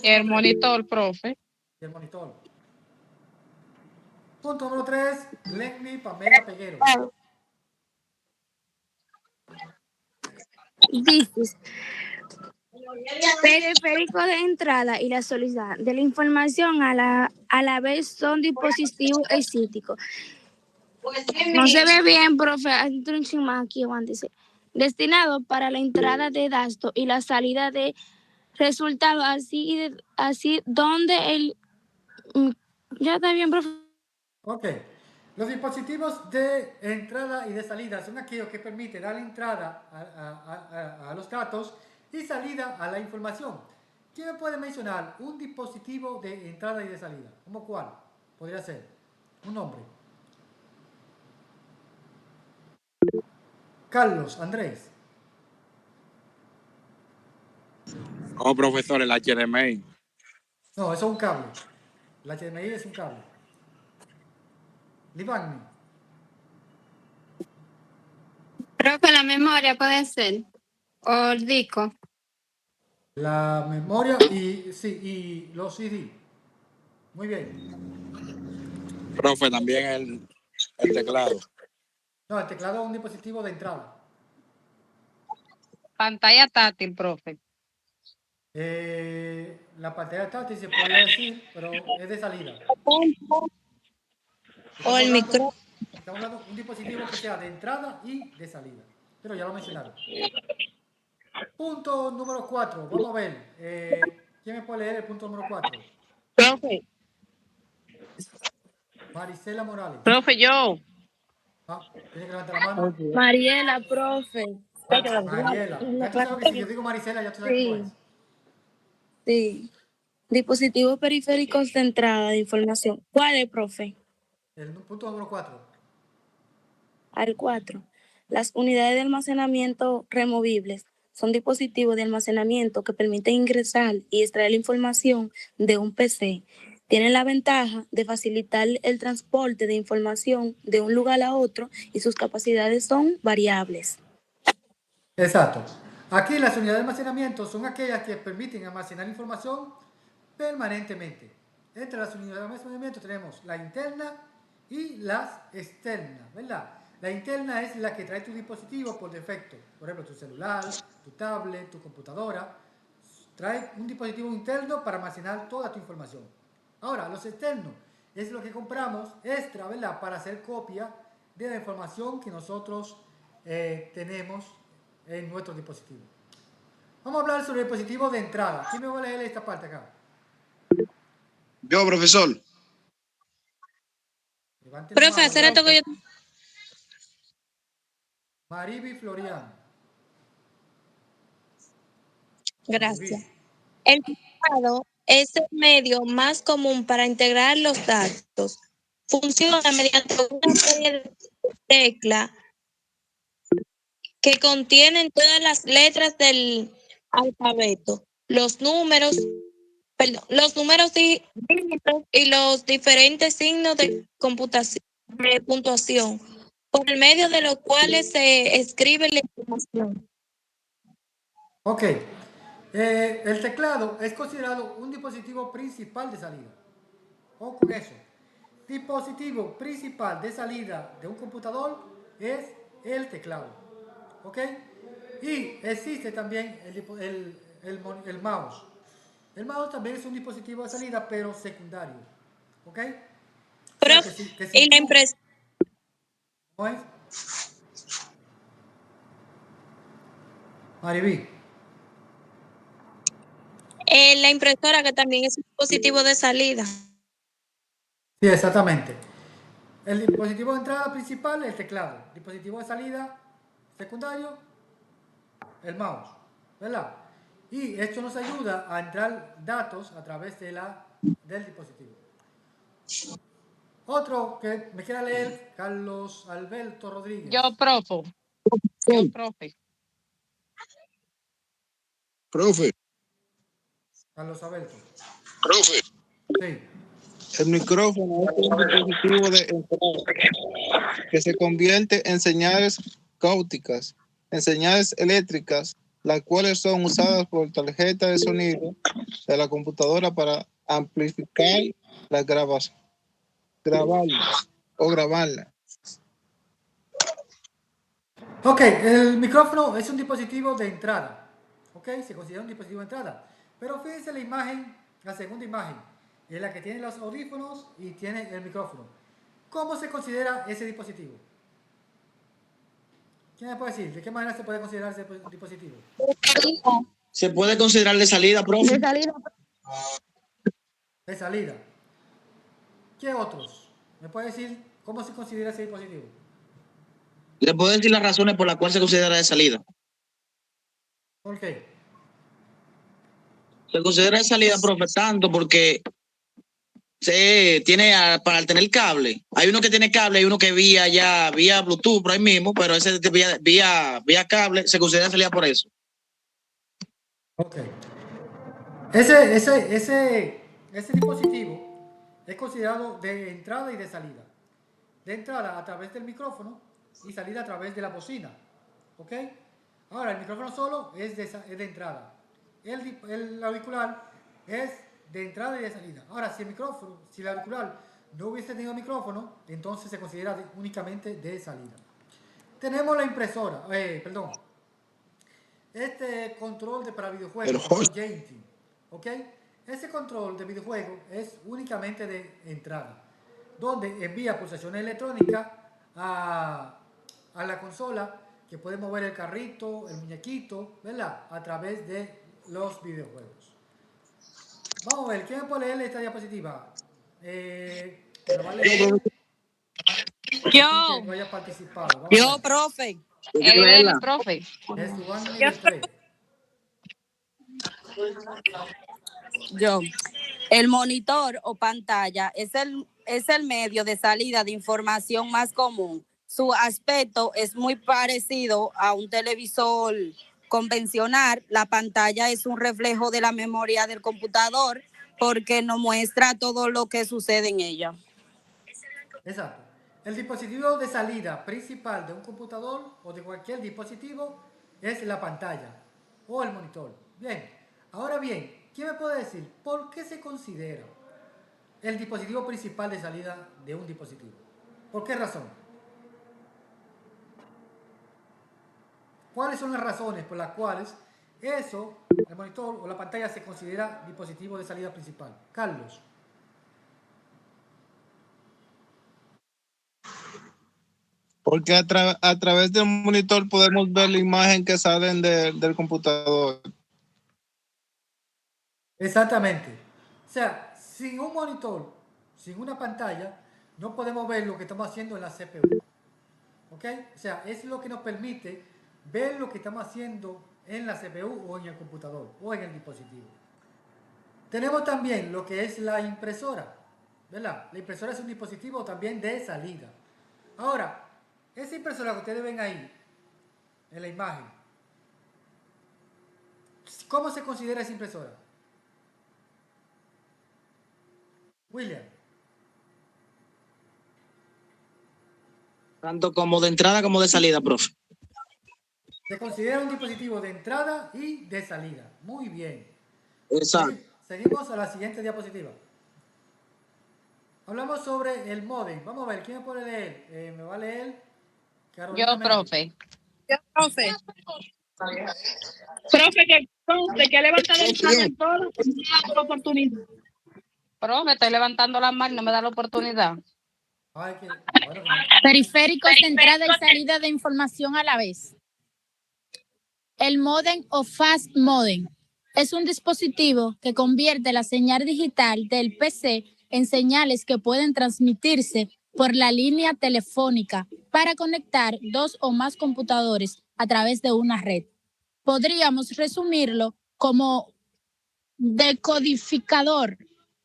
Speaker 11: El monitor, profe.
Speaker 1: El monitor. Punto número 3. Lenny Pamela Peguero.
Speaker 12: Dices, periférico de entrada y la salida de la información a la vez son dispositivos escíticos. No se ve bien, profe. Aquí, dice, destinado para la entrada de datos y la salida de resultados, así donde el... Ya está bien, profe.
Speaker 1: Ok. Los dispositivos de entrada y de salida son aquellos que permiten dar entrada a los datos y salida a la información. ¿Quién me puede mencionar un dispositivo de entrada y de salida? ¿Cómo cuál? Podría ser. Un nombre. Carlos, Andrés.
Speaker 7: Oh, profesor, el HDMI.
Speaker 1: No, eso es un cable. El HDMI es un cable. Livagni.
Speaker 14: Profe, la memoria puede ser. O el disco.
Speaker 1: La memoria y los CD. Muy bien.
Speaker 7: Profe, también el teclado.
Speaker 1: No, el teclado es un dispositivo de entrada.
Speaker 11: Pantalla táctil, profe.
Speaker 1: La pantalla táctil se podría decir, pero es de salida.
Speaker 9: O el micro.
Speaker 1: Estamos hablando de un dispositivo que sea de entrada y de salida. Pero ya lo mencionaron. Punto número 4. Vamos a ver. ¿Quién me puede leer el punto número 4?
Speaker 11: Profe.
Speaker 1: Marisela Morales.
Speaker 11: Profe, yo.
Speaker 1: Tiene que levantar la mano.
Speaker 12: Mariela, profe.
Speaker 1: Mariela. Ya tú sabes que si yo digo Marisela, ya tú sabes cómo es.
Speaker 12: Sí. Dispositivos periféricos de entrada de información. ¿Cuál es, profe?
Speaker 1: El punto número 4.
Speaker 12: Al 4. Las unidades de almacenamiento removibles son dispositivos de almacenamiento que permiten ingresar y extraer la información de un PC. Tienen la ventaja de facilitar el transporte de información de un lugar a otro y sus capacidades son variables.
Speaker 1: Exacto. Aquí las unidades de almacenamiento son aquellas que permiten almacenar información permanentemente. Entre las unidades de almacenamiento tenemos la interna y las externas, ¿verdad? La interna es la que trae tu dispositivo por defecto. Por ejemplo, tu celular, tu tablet, tu computadora. Trae un dispositivo interno para almacenar toda tu información. Ahora, los externos es lo que compramos extra, ¿verdad? Para hacer copia de la información que nosotros tenemos en nuestro dispositivo. Vamos a hablar sobre el dispositivo de entrada. ¿Quién me va a leer esta parte acá?
Speaker 6: Yo, profesor.
Speaker 12: Profe, hace rato que yo...
Speaker 1: Mariby Florian.
Speaker 19: Gracias. El teclado es el medio más común para integrar los datos. Funciona mediante una serie de teclas que contienen todas las letras del alfabeto, los números perdón, los números dígitos y los diferentes signos de computación, de puntuación, por el medio de los cuales se escribe la información.
Speaker 1: Ok. El teclado es considerado un dispositivo principal de salida. Ojo con eso. Dispositivo principal de salida de un computador es el teclado. ¿Ok? Y existe también el mouse. El mouse también es un dispositivo de salida, pero secundario. ¿Ok? O sea, que si
Speaker 19: Y la
Speaker 1: tú...
Speaker 19: impresión.
Speaker 1: ¿Cómo es? Mariví.
Speaker 19: La impresora, que también es un dispositivo de salida.
Speaker 1: Sí, exactamente. El dispositivo de entrada principal, el teclado. Dispositivo de salida secundario, el mouse. ¿Verdad? Y esto nos ayuda a entrar datos a través del dispositivo. Otro que me quiera leer, Carlos Alberto Rodríguez.
Speaker 11: Yo, profe.
Speaker 10: Profe.
Speaker 1: Carlos Alberto.
Speaker 10: Profe.
Speaker 1: Sí.
Speaker 10: El micrófono es un dispositivo de entrada que se convierte en señales cáuticas, en señales eléctricas, las cuales son usadas por tarjeta de sonido de la computadora para amplificar las grabarlas.
Speaker 1: Ok, el micrófono es un dispositivo de entrada. Ok, se considera un dispositivo de entrada. Pero fíjense la imagen, la segunda imagen, es la que tiene los audífonos y tiene el micrófono. ¿Cómo se considera ese dispositivo? ¿Quién me puede decir? ¿De qué manera se puede considerar ese dispositivo?
Speaker 6: Se puede considerar de salida, profe.
Speaker 19: De salida.
Speaker 1: De salida. ¿Qué otros? ¿Me puede decir cómo se considera ese dispositivo?
Speaker 6: Le puedo decir las razones por las cuales se considera de salida.
Speaker 1: ¿Por qué?
Speaker 6: Se considera de salida, profe, tanto porque se tiene para tener cable. Hay uno que tiene cable, hay uno que vía Bluetooth por ahí mismo, pero ese vía cable se considera de salida por eso.
Speaker 1: Ok. Ese dispositivo es considerado de entrada y de salida. De entrada a través del micrófono y salida a través de la bocina. ¿Ok? Ahora, el micrófono solo es de entrada. El auricular es de entrada y de salida. Ahora, si el auricular no hubiese tenido micrófono, entonces se considera únicamente de salida. Tenemos la impresora, este control para videojuegos, el Joystick, ¿ok? Ese control de videojuego es únicamente de entrada, donde envía pulsaciones electrónicas a la consola, que puede mover el carrito, el muñequito, ¿verdad? A través de los videojuegos. Vamos a ver, ¿quién puede leer esta diapositiva? ¿Me lo va a leer?
Speaker 11: Yo.
Speaker 1: Que no haya participado. Vamos a
Speaker 11: Yo,
Speaker 1: ver.
Speaker 11: profe. El profe.
Speaker 1: Es Juan nivel 3.
Speaker 20: Yo. El monitor o pantalla es el medio de salida de información más común. Su aspecto es muy parecido a un televisor convencional. La pantalla es un reflejo de la memoria del computador porque nos muestra todo lo que sucede en ella.
Speaker 1: Exacto. El dispositivo de salida principal de un computador o de cualquier dispositivo es la pantalla o el monitor. Bien, ahora bien, ¿quién me puede decir por qué se considera el dispositivo principal de salida de un dispositivo? ¿Por qué razón? ¿Cuáles son las razones por las cuales el monitor o la pantalla se considera dispositivo de salida principal? Carlos.
Speaker 10: Porque a través del monitor podemos ver la imagen que salen del computador.
Speaker 1: Exactamente. O sea, sin un monitor, sin una pantalla, no podemos ver lo que estamos haciendo en la CPU. ¿Ok? O sea, es lo que nos permite ver lo que estamos haciendo en la CPU o en el computador o en el dispositivo. Tenemos también lo que es la impresora, ¿verdad? La impresora es un dispositivo también de salida. Ahora, esa impresora que ustedes ven ahí, en la imagen, ¿cómo se considera esa impresora? William.
Speaker 6: Tanto como de entrada como de salida, profe.
Speaker 1: Se considera un dispositivo de entrada y de salida. Muy bien.
Speaker 6: Exacto.
Speaker 1: Seguimos a la siguiente diapositiva. Hablamos sobre el módem. Vamos a ver, ¿quién me puede leer? ¿Me va a leer? Carolina
Speaker 11: Yo,
Speaker 1: Méndez.
Speaker 11: profe.
Speaker 17: Yo, profe.
Speaker 8: Profe, que ha levantado el mano en todo, me da la oportunidad.
Speaker 11: Profe, estoy levantando la mano, no me da la oportunidad.
Speaker 13: Periféricos de entrada y salida de información a la vez. El módem o fast modem es un dispositivo que convierte la señal digital del PC en señales que pueden transmitirse por la línea telefónica para conectar dos o más computadores a través de una red. Podríamos resumirlo como decodificador.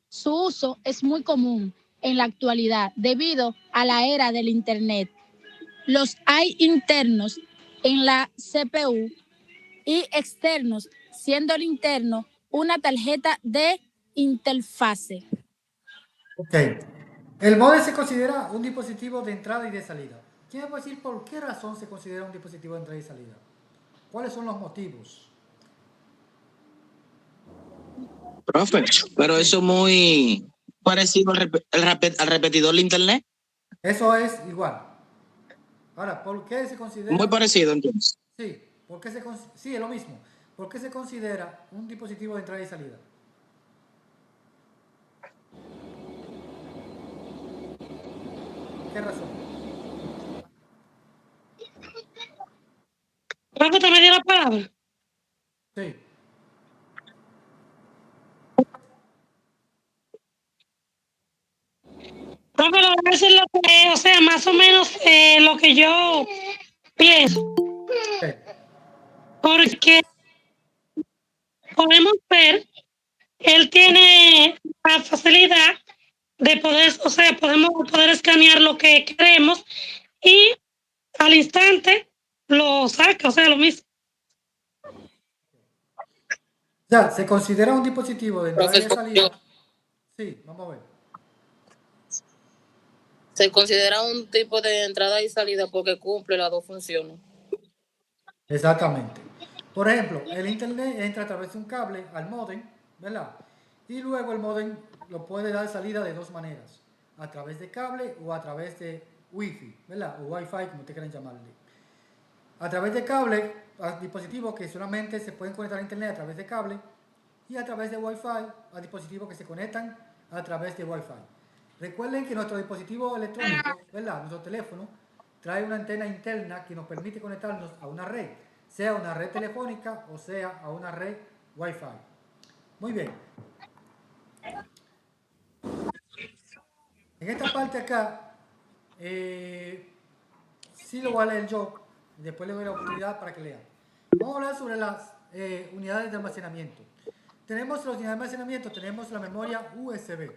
Speaker 13: Su uso es muy común en la actualidad debido a la era del Internet. Los hay internos en la CPU y externos, siendo el interno una tarjeta de interfase.
Speaker 1: Ok. El módem se considera un dispositivo de entrada y de salida. ¿Quién me puede decir por qué razón se considera un dispositivo de entrada y salida? ¿Cuáles son los motivos?
Speaker 6: Profe, pero eso es muy parecido al repetidor de internet.
Speaker 1: Eso es igual. Ahora, ¿por qué se considera?
Speaker 6: Muy parecido entonces.
Speaker 1: Sí, sí, es lo mismo. ¿Por qué se considera un dispositivo de entrada y salida? ¿Qué razón?
Speaker 18: Profe, ¿te me dio la palabra?
Speaker 1: Sí.
Speaker 18: Profe, lo voy a decir lo que, o sea, más o menos lo que yo pienso. Porque podemos ver, él tiene la facilidad de poder, o sea, podemos poder escanear lo que queremos y al instante lo saca, o sea, lo mismo.
Speaker 1: Ya, se considera un dispositivo de entrada y de salida. Sí, vamos a ver.
Speaker 3: Se considera un tipo de entrada y salida porque cumple las dos funciones.
Speaker 1: Exactamente. Por ejemplo, el internet entra a través de un cable al módem, ¿verdad? Y luego el módem lo puede dar salida de dos maneras, a través de cable o a través de Wi-Fi, ¿verdad? O Wi-Fi, como ustedes quieran llamarle. A través de cable, a dispositivos que solamente se pueden conectar a internet a través de cable, y a través de Wi-Fi, a dispositivos que se conectan a través de Wi-Fi. Recuerden que nuestro dispositivo electrónico, ¿verdad? Nuestro teléfono, trae una antena interna que nos permite conectarnos a una red, sea una red telefónica o sea a una red Wi-Fi. Muy bien. En esta parte acá, sí lo voy a leer yo, y después le doy la oportunidad para que lean. Vamos a hablar sobre las unidades de almacenamiento. Tenemos las unidades de almacenamiento, tenemos la memoria USB.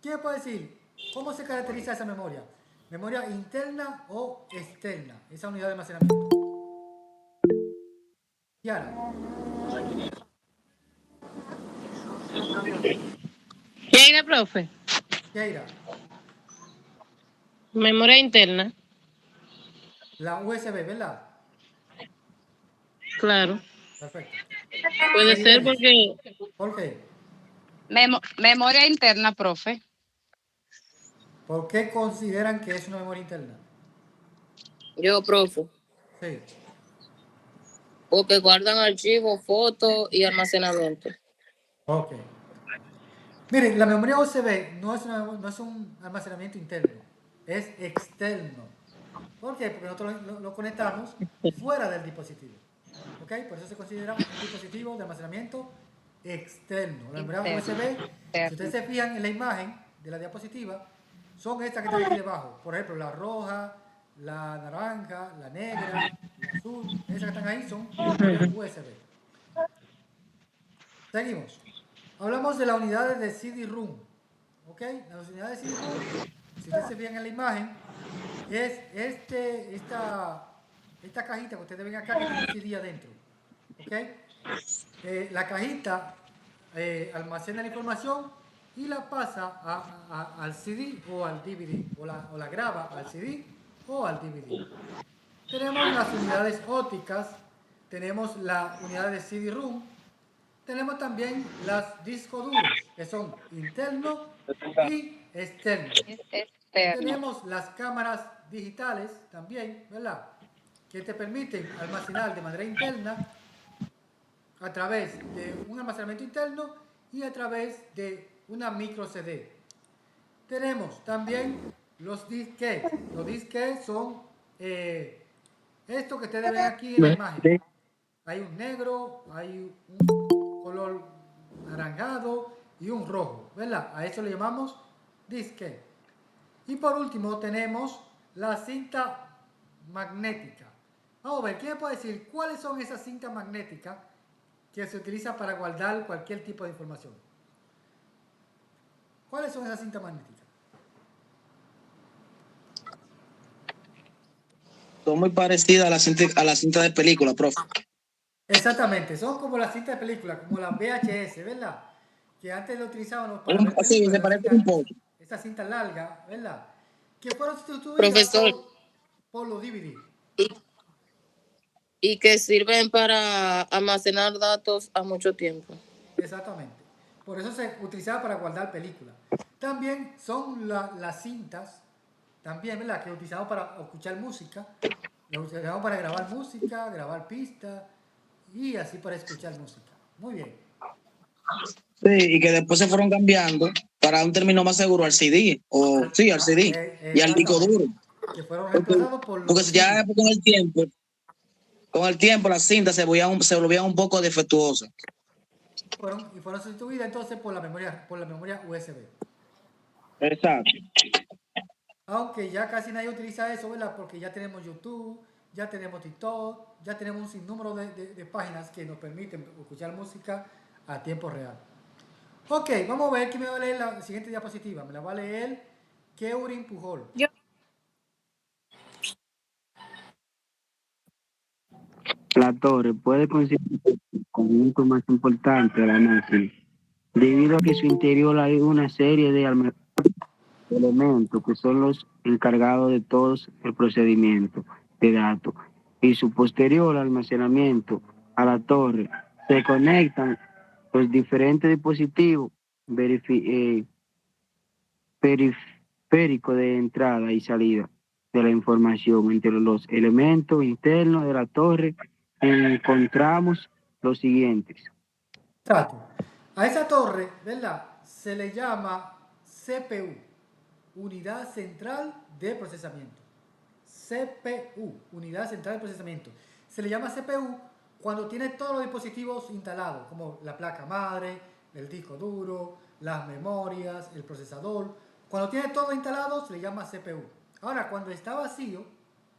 Speaker 1: ¿Quién puede decir cómo se caracteriza esa memoria? ¿Memoria interna o externa? Esa unidad de almacenamiento. Yara.
Speaker 18: Yaira, profe.
Speaker 1: Yaira.
Speaker 18: Memoria interna.
Speaker 1: La USB, ¿verdad?
Speaker 18: Claro.
Speaker 1: Perfecto.
Speaker 18: Puede ser porque...
Speaker 1: ¿Por qué?
Speaker 11: Memoria interna, profe.
Speaker 1: ¿Por qué consideran que es una memoria interna?
Speaker 3: Yo, profe.
Speaker 1: Sí.
Speaker 3: Porque guardan archivos, fotos y almacenamiento.
Speaker 1: Ok. Miren, la memoria USB no es un almacenamiento interno, es externo. ¿Por qué? Porque nosotros lo conectamos fuera del dispositivo. ¿Ok? Por eso se considera un dispositivo de almacenamiento externo. La memoria USB, si ustedes se fijan en la imagen de la diapositiva, son estas que están aquí debajo. Por ejemplo, la roja, la naranja, la negra, la azul. Esas que están ahí son memorias USB. Seguimos. Hablamos de las unidades de CD-ROOM. ¿Ok? Las unidades de CD-ROOM, si ustedes se fijan en la imagen, es esta cajita que ustedes ven acá que tiene un CD adentro. ¿Ok? La cajita almacena la información y la pasa al CD o al DVD, o la graba al CD o al DVD. Tenemos las unidades ópticas, tenemos la unidad de CD-ROOM, tenemos también las discos duros, que son internos y externos. Tenemos las cámaras digitales también, ¿verdad? Que te permiten almacenar de manera interna a través de un almacenamiento interno y a través de una micro CD. Tenemos también los disquetes. Los disquetes son esto que ustedes ven aquí en la imagen. Hay un negro, hay un color naranjado y un rojo, ¿verdad? A eso le llamamos disquete. Y por último tenemos la cinta magnética. Vamos a ver, ¿quién me puede decir cuáles son esas cintas magnéticas que se utilizan para guardar cualquier tipo de información? ¿Cuáles son esas cintas magnéticas?
Speaker 6: Son muy parecidas a la cinta de película, profe.
Speaker 1: Exactamente, son como las cintas de película, como las VHS, ¿verdad? Que antes lo utilizábamos para ver películas.
Speaker 6: Sí, se parece un poco.
Speaker 1: Esa cinta larga, ¿verdad? Que fueron sustituidas
Speaker 3: Profesor.
Speaker 1: por los DVD.
Speaker 3: Y que sirven para almacenar datos a mucho tiempo.
Speaker 1: Exactamente. Por eso se utilizaba para guardar películas. También son las cintas, también, ¿verdad? Que utilizamos para escuchar música. Las utilizamos para grabar música, grabar pistas y así para escuchar música. Muy bien.
Speaker 6: Sí, y que después se fueron cambiando para un término más seguro al CD, al CD y al disco duro.
Speaker 1: Que fueron reemplazados por los
Speaker 6: porque ya con el tiempo las cintas se volvían un poco defectuosas.
Speaker 1: Y fueron sustituidas entonces por la memoria USB.
Speaker 6: Exacto.
Speaker 1: Aunque ya casi nadie utiliza eso, ¿verdad? Porque ya tenemos YouTube, ya tenemos TikTok, ya tenemos un sinnúmero de páginas que nos permiten escuchar música a tiempo real. Ok, vamos a ver quién me va a leer la siguiente diapositiva. Me la va a leer Keurin Pujol.
Speaker 21: La torre puede considerarse el conjunto más importante de la máquina, debido a que en su interior hay una serie de elementos que son los encargados de todo el procedimiento de datos y su posterior almacenamiento a la torre. Se conectan los diferentes dispositivos periféricos de entrada y salida de la información. Entre los elementos internos de la torre encontramos los siguientes.
Speaker 1: Exacto. A esa torre, ¿verdad? Se le llama CPU, Unidad Central de Procesamiento. CPU, Unidad Central de Procesamiento. Se le llama CPU cuando tiene todos los dispositivos instalados, como la placa madre, el disco duro, las memorias, el procesador. Cuando tiene todo instalado, se le llama CPU. Ahora, cuando está vacío,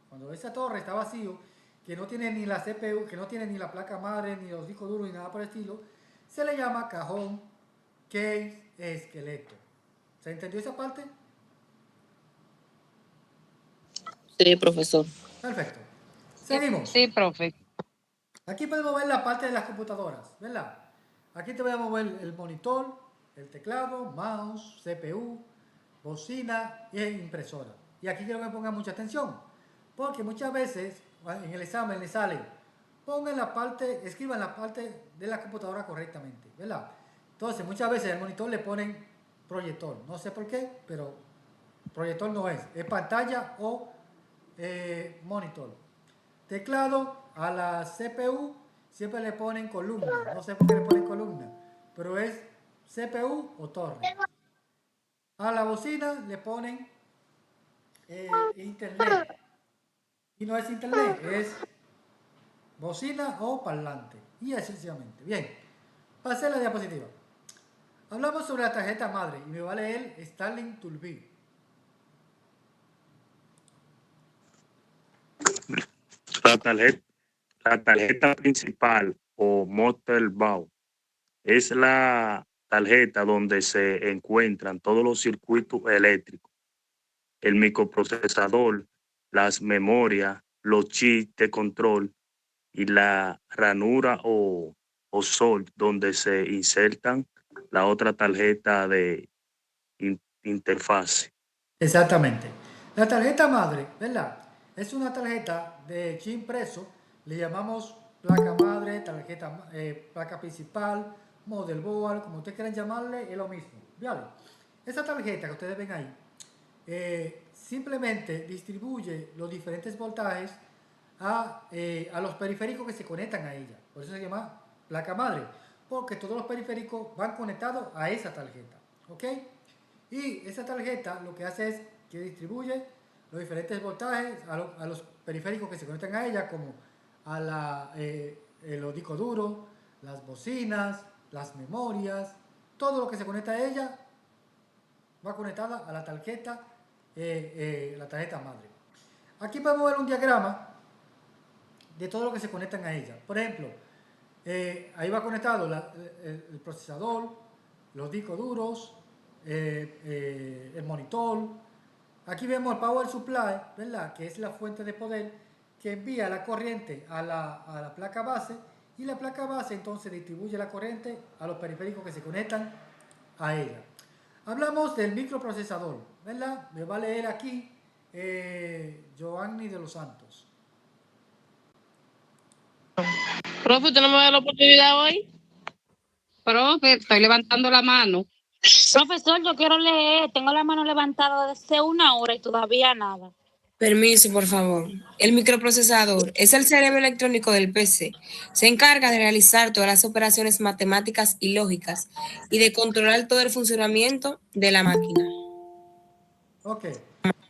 Speaker 1: cuando esa torre está vacío, que no tiene ni la CPU, que no tiene ni la placa madre, ni los discos duros, ni nada por el estilo, se le llama cajón, case, esqueleto. ¿Se entendió esa parte?
Speaker 3: Sí, profesor.
Speaker 1: Perfecto. Seguimos.
Speaker 11: Sí, profe.
Speaker 1: Aquí podemos ver la parte de las computadoras, ¿verdad? Aquí te voy a mover el monitor, el teclado, mouse, CPU, bocina y impresora. Y aquí quiero que me pongan mucha atención, porque muchas veces en el examen le sale, escriban la parte de la computadora correctamente, ¿verdad? Entonces, muchas veces al monitor le ponen proyector. No sé por qué, pero proyector no es pantalla o monitor. Teclado, a la CPU siempre le ponen columna. No sé por qué le ponen columna, pero es CPU o torre. A la bocina le ponen internet. Y no es internet, es bocina o parlante. Y así sucesivamente. Bien, pasé la diapositiva. Hablamos sobre la tarjeta madre y me va a leer Starling Tulby.
Speaker 22: La tarjeta principal o Motherboard es la tarjeta donde se encuentran todos los circuitos eléctricos, el microprocesador, las memorias, los chips de control y la ranura o SOL donde se insertan la otra tarjeta de interfase.
Speaker 1: Exactamente. La tarjeta madre, ¿verdad? Es una tarjeta de chip impreso, le llamamos placa madre, tarjeta, placa principal, motherboard, como ustedes quieran llamarle, es lo mismo. ¿Vale? Esa tarjeta que ustedes ven ahí, simplemente distribuye los diferentes voltajes a los periféricos que se conectan a ella. Por eso se llama placa madre, porque todos los periféricos van conectados a esa tarjeta. ¿Ok? Y esa tarjeta lo que hace es que distribuye los diferentes voltajes a los periféricos que se conectan a ella, como a los discos duros, las bocinas, las memorias, todo lo que se conecta a ella va conectada a la tarjeta madre. Aquí podemos ver un diagrama de todo lo que se conectan a ella. Por ejemplo, ahí va conectado el procesador, los discos duros, el monitor. Aquí vemos el power supply, ¿verdad? Que es la fuente de poder que envía la corriente a la placa base, y la placa base entonces distribuye la corriente a los periféricos que se conectan a ella. Hablamos del microprocesador, ¿verdad? Me va a leer aquí Giovanni de los Santos.
Speaker 11: Profe, ¿usted no me da la oportunidad hoy? Profe, estoy levantando la mano.
Speaker 12: Profesor, yo quiero leer. Tengo la mano levantada desde 1 hora y todavía nada.
Speaker 17: Permiso, por favor. El microprocesador es el cerebro electrónico del PC. Se encarga de realizar todas las operaciones matemáticas y lógicas y de controlar todo el funcionamiento de la máquina.
Speaker 1: Ok.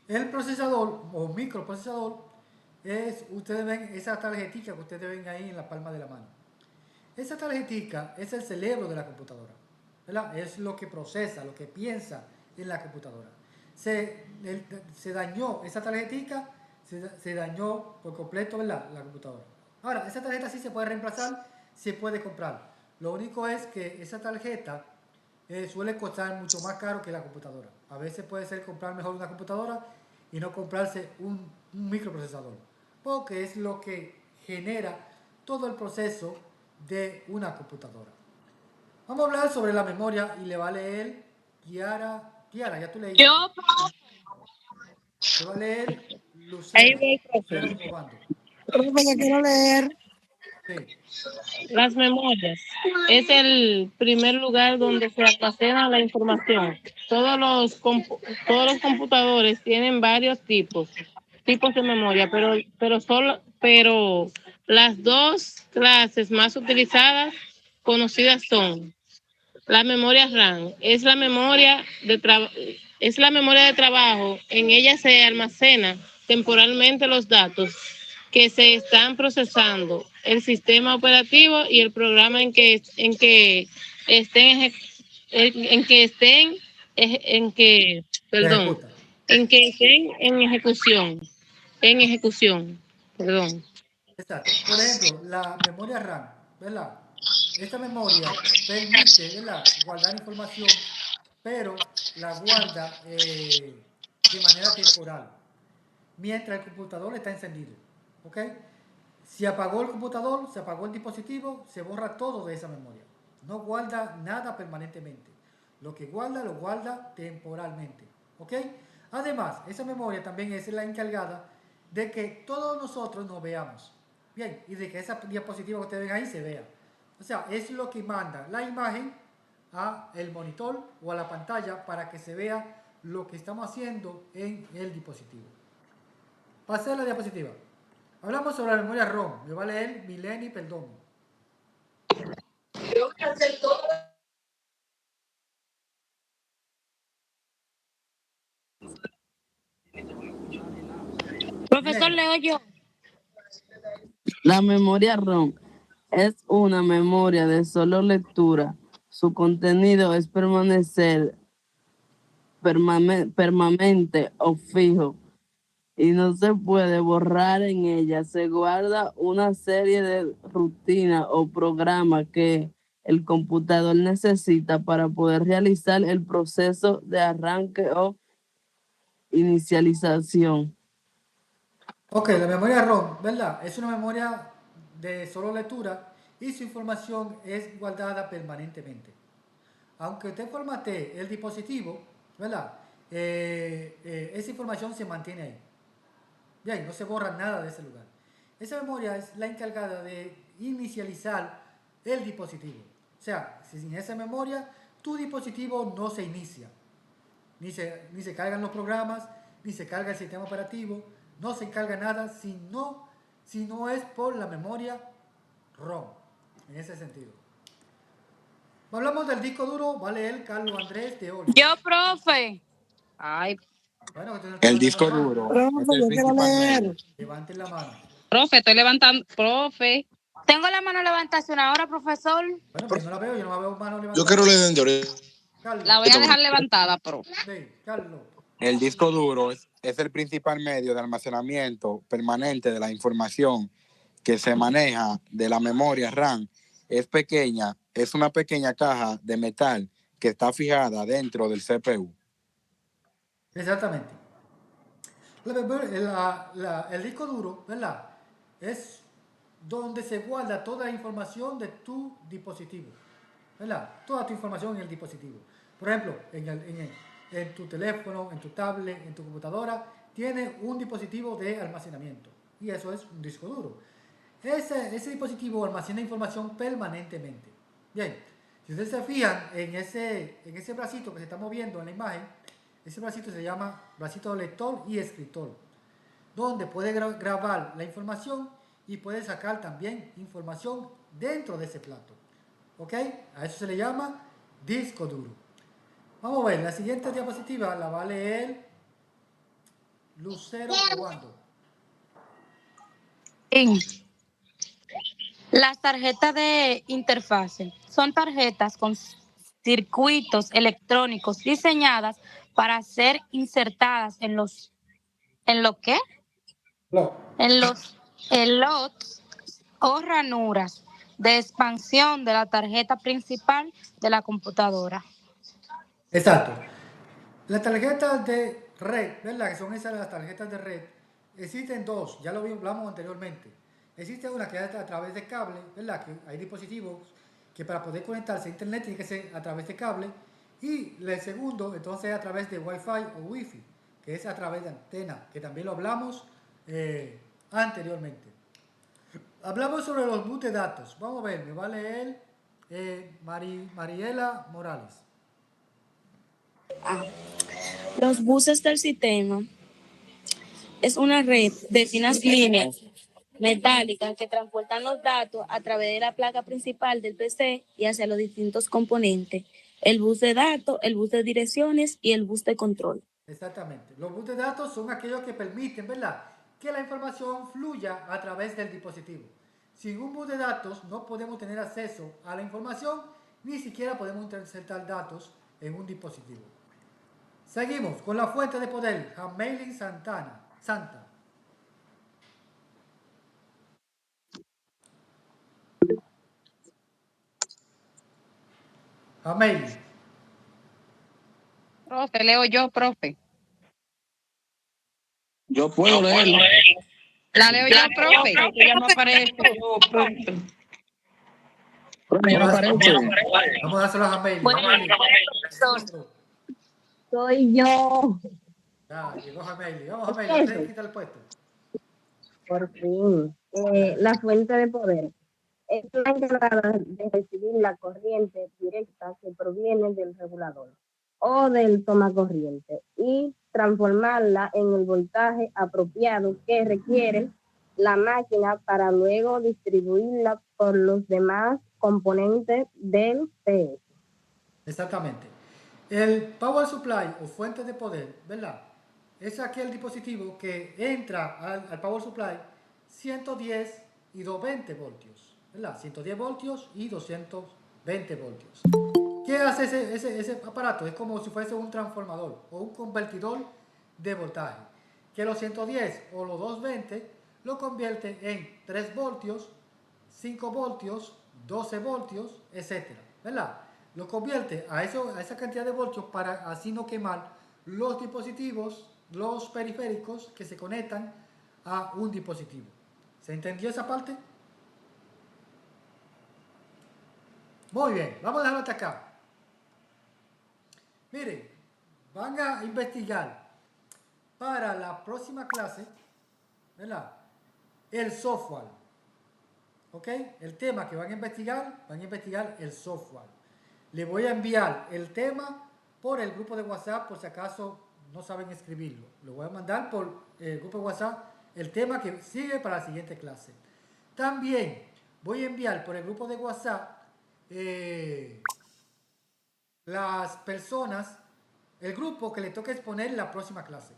Speaker 1: El procesador o microprocesador ustedes ven esa tarjetita que ustedes ven ahí en la palma de la mano. Esa tarjetita es el cerebro de la computadora, ¿verdad? Es lo que procesa, lo que piensa en la computadora. Se dañó esa tarjetita, se dañó por completo, ¿verdad? La computadora. Ahora, esa tarjeta sí se puede reemplazar, se puede comprar. Lo único es que esa tarjeta suele costar mucho más caro que la computadora. A veces puede ser comprar mejor una computadora y no comprarse un microprocesador, porque es lo que genera todo el proceso de una computadora. Vamos a hablar sobre la memoria y le va a leer Kiara, ya tú leíste.
Speaker 14: Yo,
Speaker 1: Le va a leer Lucero. Lucero Obando.
Speaker 9: Profe, que quiero leer.
Speaker 1: Sí.
Speaker 4: Las memorias es el primer lugar donde se almacena la información. Todos los computadores tienen varios tipos de memoria, pero las dos clases más utilizadas, conocidas son la memoria RAM, es la memoria de trabajo. En ella se almacena temporalmente los datos que se están procesando, el sistema operativo y el programa en que estén en ejecución.
Speaker 1: Exacto. Por ejemplo, la memoria RAM, ¿verdad? Esta memoria permite, ¿verdad?, guardar información, pero la guarda de manera temporal, mientras el computador está encendido. ¿Ok? Si apagó el computador, se apagó el dispositivo, se borra todo de esa memoria. No guarda nada permanentemente. Lo que guarda, lo guarda temporalmente. ¿Ok? Además, esa memoria también es la encargada de que todos nosotros nos veamos. Bien, y de que esa diapositiva que ustedes ven ahí se vea. O sea, es lo que manda la imagen a el monitor o a la pantalla para que se vea lo que estamos haciendo en el dispositivo. Pasé a la diapositiva. Hablamos sobre la memoria ROM. Me va a leer Mileni Perdomo.
Speaker 12: Profesor, leo yo.
Speaker 15: La memoria ROM es una memoria de solo lectura. Su contenido es permanente o fijo y no se puede borrar. En ella se guarda una serie de rutinas o programas que el computador necesita para poder realizar el proceso de arranque o inicialización.
Speaker 1: Ok, la memoria ROM, ¿verdad? Es una memoria de solo lectura y su información es guardada permanentemente. aunque usted formatee el dispositivo, ¿verdad? Esa información se mantiene ahí. Bien, no se borra nada de ese lugar. Esa memoria es la encargada de inicializar el dispositivo. O sea, si sin esa memoria, tu dispositivo no se inicia. Ni se cargan los programas, ni se carga el sistema operativo, no se carga nada si no es por la memoria ROM, en ese sentido. Hablamos del disco duro, va a leer Carlos Andrés de Olio.
Speaker 20: Yo, profe.
Speaker 11: Ay,
Speaker 1: Bueno,
Speaker 7: El disco duro es el principal medio.
Speaker 1: levanten la mano.
Speaker 11: profe, estoy levantando. Profe.
Speaker 20: Tengo la mano levantada hace una hora, profesor.
Speaker 1: Bueno, pues yo no la veo mano levantada.
Speaker 2: Yo quiero leer de ahorita.
Speaker 1: Carlos.
Speaker 11: La voy a dejar levantada, profe.
Speaker 1: Sí, Carlos.
Speaker 7: El disco duro es el principal medio de almacenamiento permanente de la información que se maneja de la memoria RAM. Es pequeña, es una pequeña caja de metal que está fijada dentro del CPU.
Speaker 1: Exactamente. El disco duro, ¿verdad? Es donde se guarda toda la información de tu dispositivo, ¿verdad? Toda tu información en el dispositivo. Por ejemplo, en tu teléfono, en tu tablet, en tu computadora, tiene un dispositivo de almacenamiento. Y eso es un disco duro. Ese dispositivo almacena información permanentemente. Bien, si ustedes se fijan en ese bracito que se está moviendo en la imagen, ese bracito se llama bracito lector y escritor, donde puede grabar la información y puede sacar también información dentro de ese plato. ¿Ok? A eso se le llama disco duro. Vamos a ver, la siguiente diapositiva la va a leer Lucero Obando.
Speaker 20: Las tarjetas de interfase son tarjetas con circuitos electrónicos diseñadas para ser insertadas en los slots o ranuras de expansión de la tarjeta principal de la computadora.
Speaker 1: Exacto. Las tarjetas de red, ¿verdad? Que son esas las tarjetas de red. Existen dos, ya lo hablamos anteriormente. Existe una que es a través de cable, ¿verdad? Que hay dispositivos que para poder conectarse a internet tiene que ser a través de cable. Y el segundo, entonces, a través de Wi-Fi o Wi-Fi, que es a través de antena, que también lo hablamos anteriormente. Hablamos sobre los bus de datos. Vamos a ver, me va a leer Mariela Morales.
Speaker 12: Los buses del sistema es una red de finas líneas metálicas que transportan los datos a través de la placa principal del PC y hacia los distintos componentes. El bus de datos, el bus de direcciones y el bus de control.
Speaker 1: Exactamente. Los buses de datos son aquellos que permiten, ¿verdad?, que la información fluya a través del dispositivo. Sin un bus de datos no podemos tener acceso a la información, ni siquiera podemos insertar datos en un dispositivo. Seguimos con la fuente de poder, Hamelin Santa. Hamelin.
Speaker 11: Profe, leo yo, profe.
Speaker 6: Yo puedo leerlo.
Speaker 11: La leo yo, profe.
Speaker 4: Ya no aparece.
Speaker 1: Vamos a hacerlo a Hamelin.
Speaker 16: Soy yo.
Speaker 1: Ya, llegó Hamelin. Vamos, Hamelin, usted quita el puesto.
Speaker 16: Por fin. La fuente de poder es la encargada de recibir la corriente directa que proviene del regulador o del tomacorriente y transformarla en el voltaje apropiado que requiere la máquina para luego distribuirla por los demás componentes del PS.
Speaker 1: Exactamente. El power supply o fuente de poder, ¿verdad?, es aquel dispositivo que entra al power supply 110 y 220 voltios, ¿verdad? 110 voltios y 220 voltios. ¿Qué hace ese aparato? Es como si fuese un transformador o un convertidor de voltaje, que los 110 o los 220 lo convierte en 3 voltios, 5 voltios, 12 voltios, etcétera, ¿verdad? Lo convierte a esa cantidad de voltios para así no quemar los dispositivos, los periféricos que se conectan a un dispositivo. ¿Se entendió esa parte? Muy bien, vamos a dejarlo hasta acá. Miren, van a investigar para la próxima clase, ¿verdad? El software. ¿Ok? El tema que van a investigar el software. Le voy a enviar el tema por el grupo de WhatsApp por si acaso no saben escribirlo. Lo voy a mandar por el grupo de WhatsApp el tema que sigue para la siguiente clase. También voy a enviar por el grupo de WhatsApp las personas, el grupo que le toca exponer la próxima clase.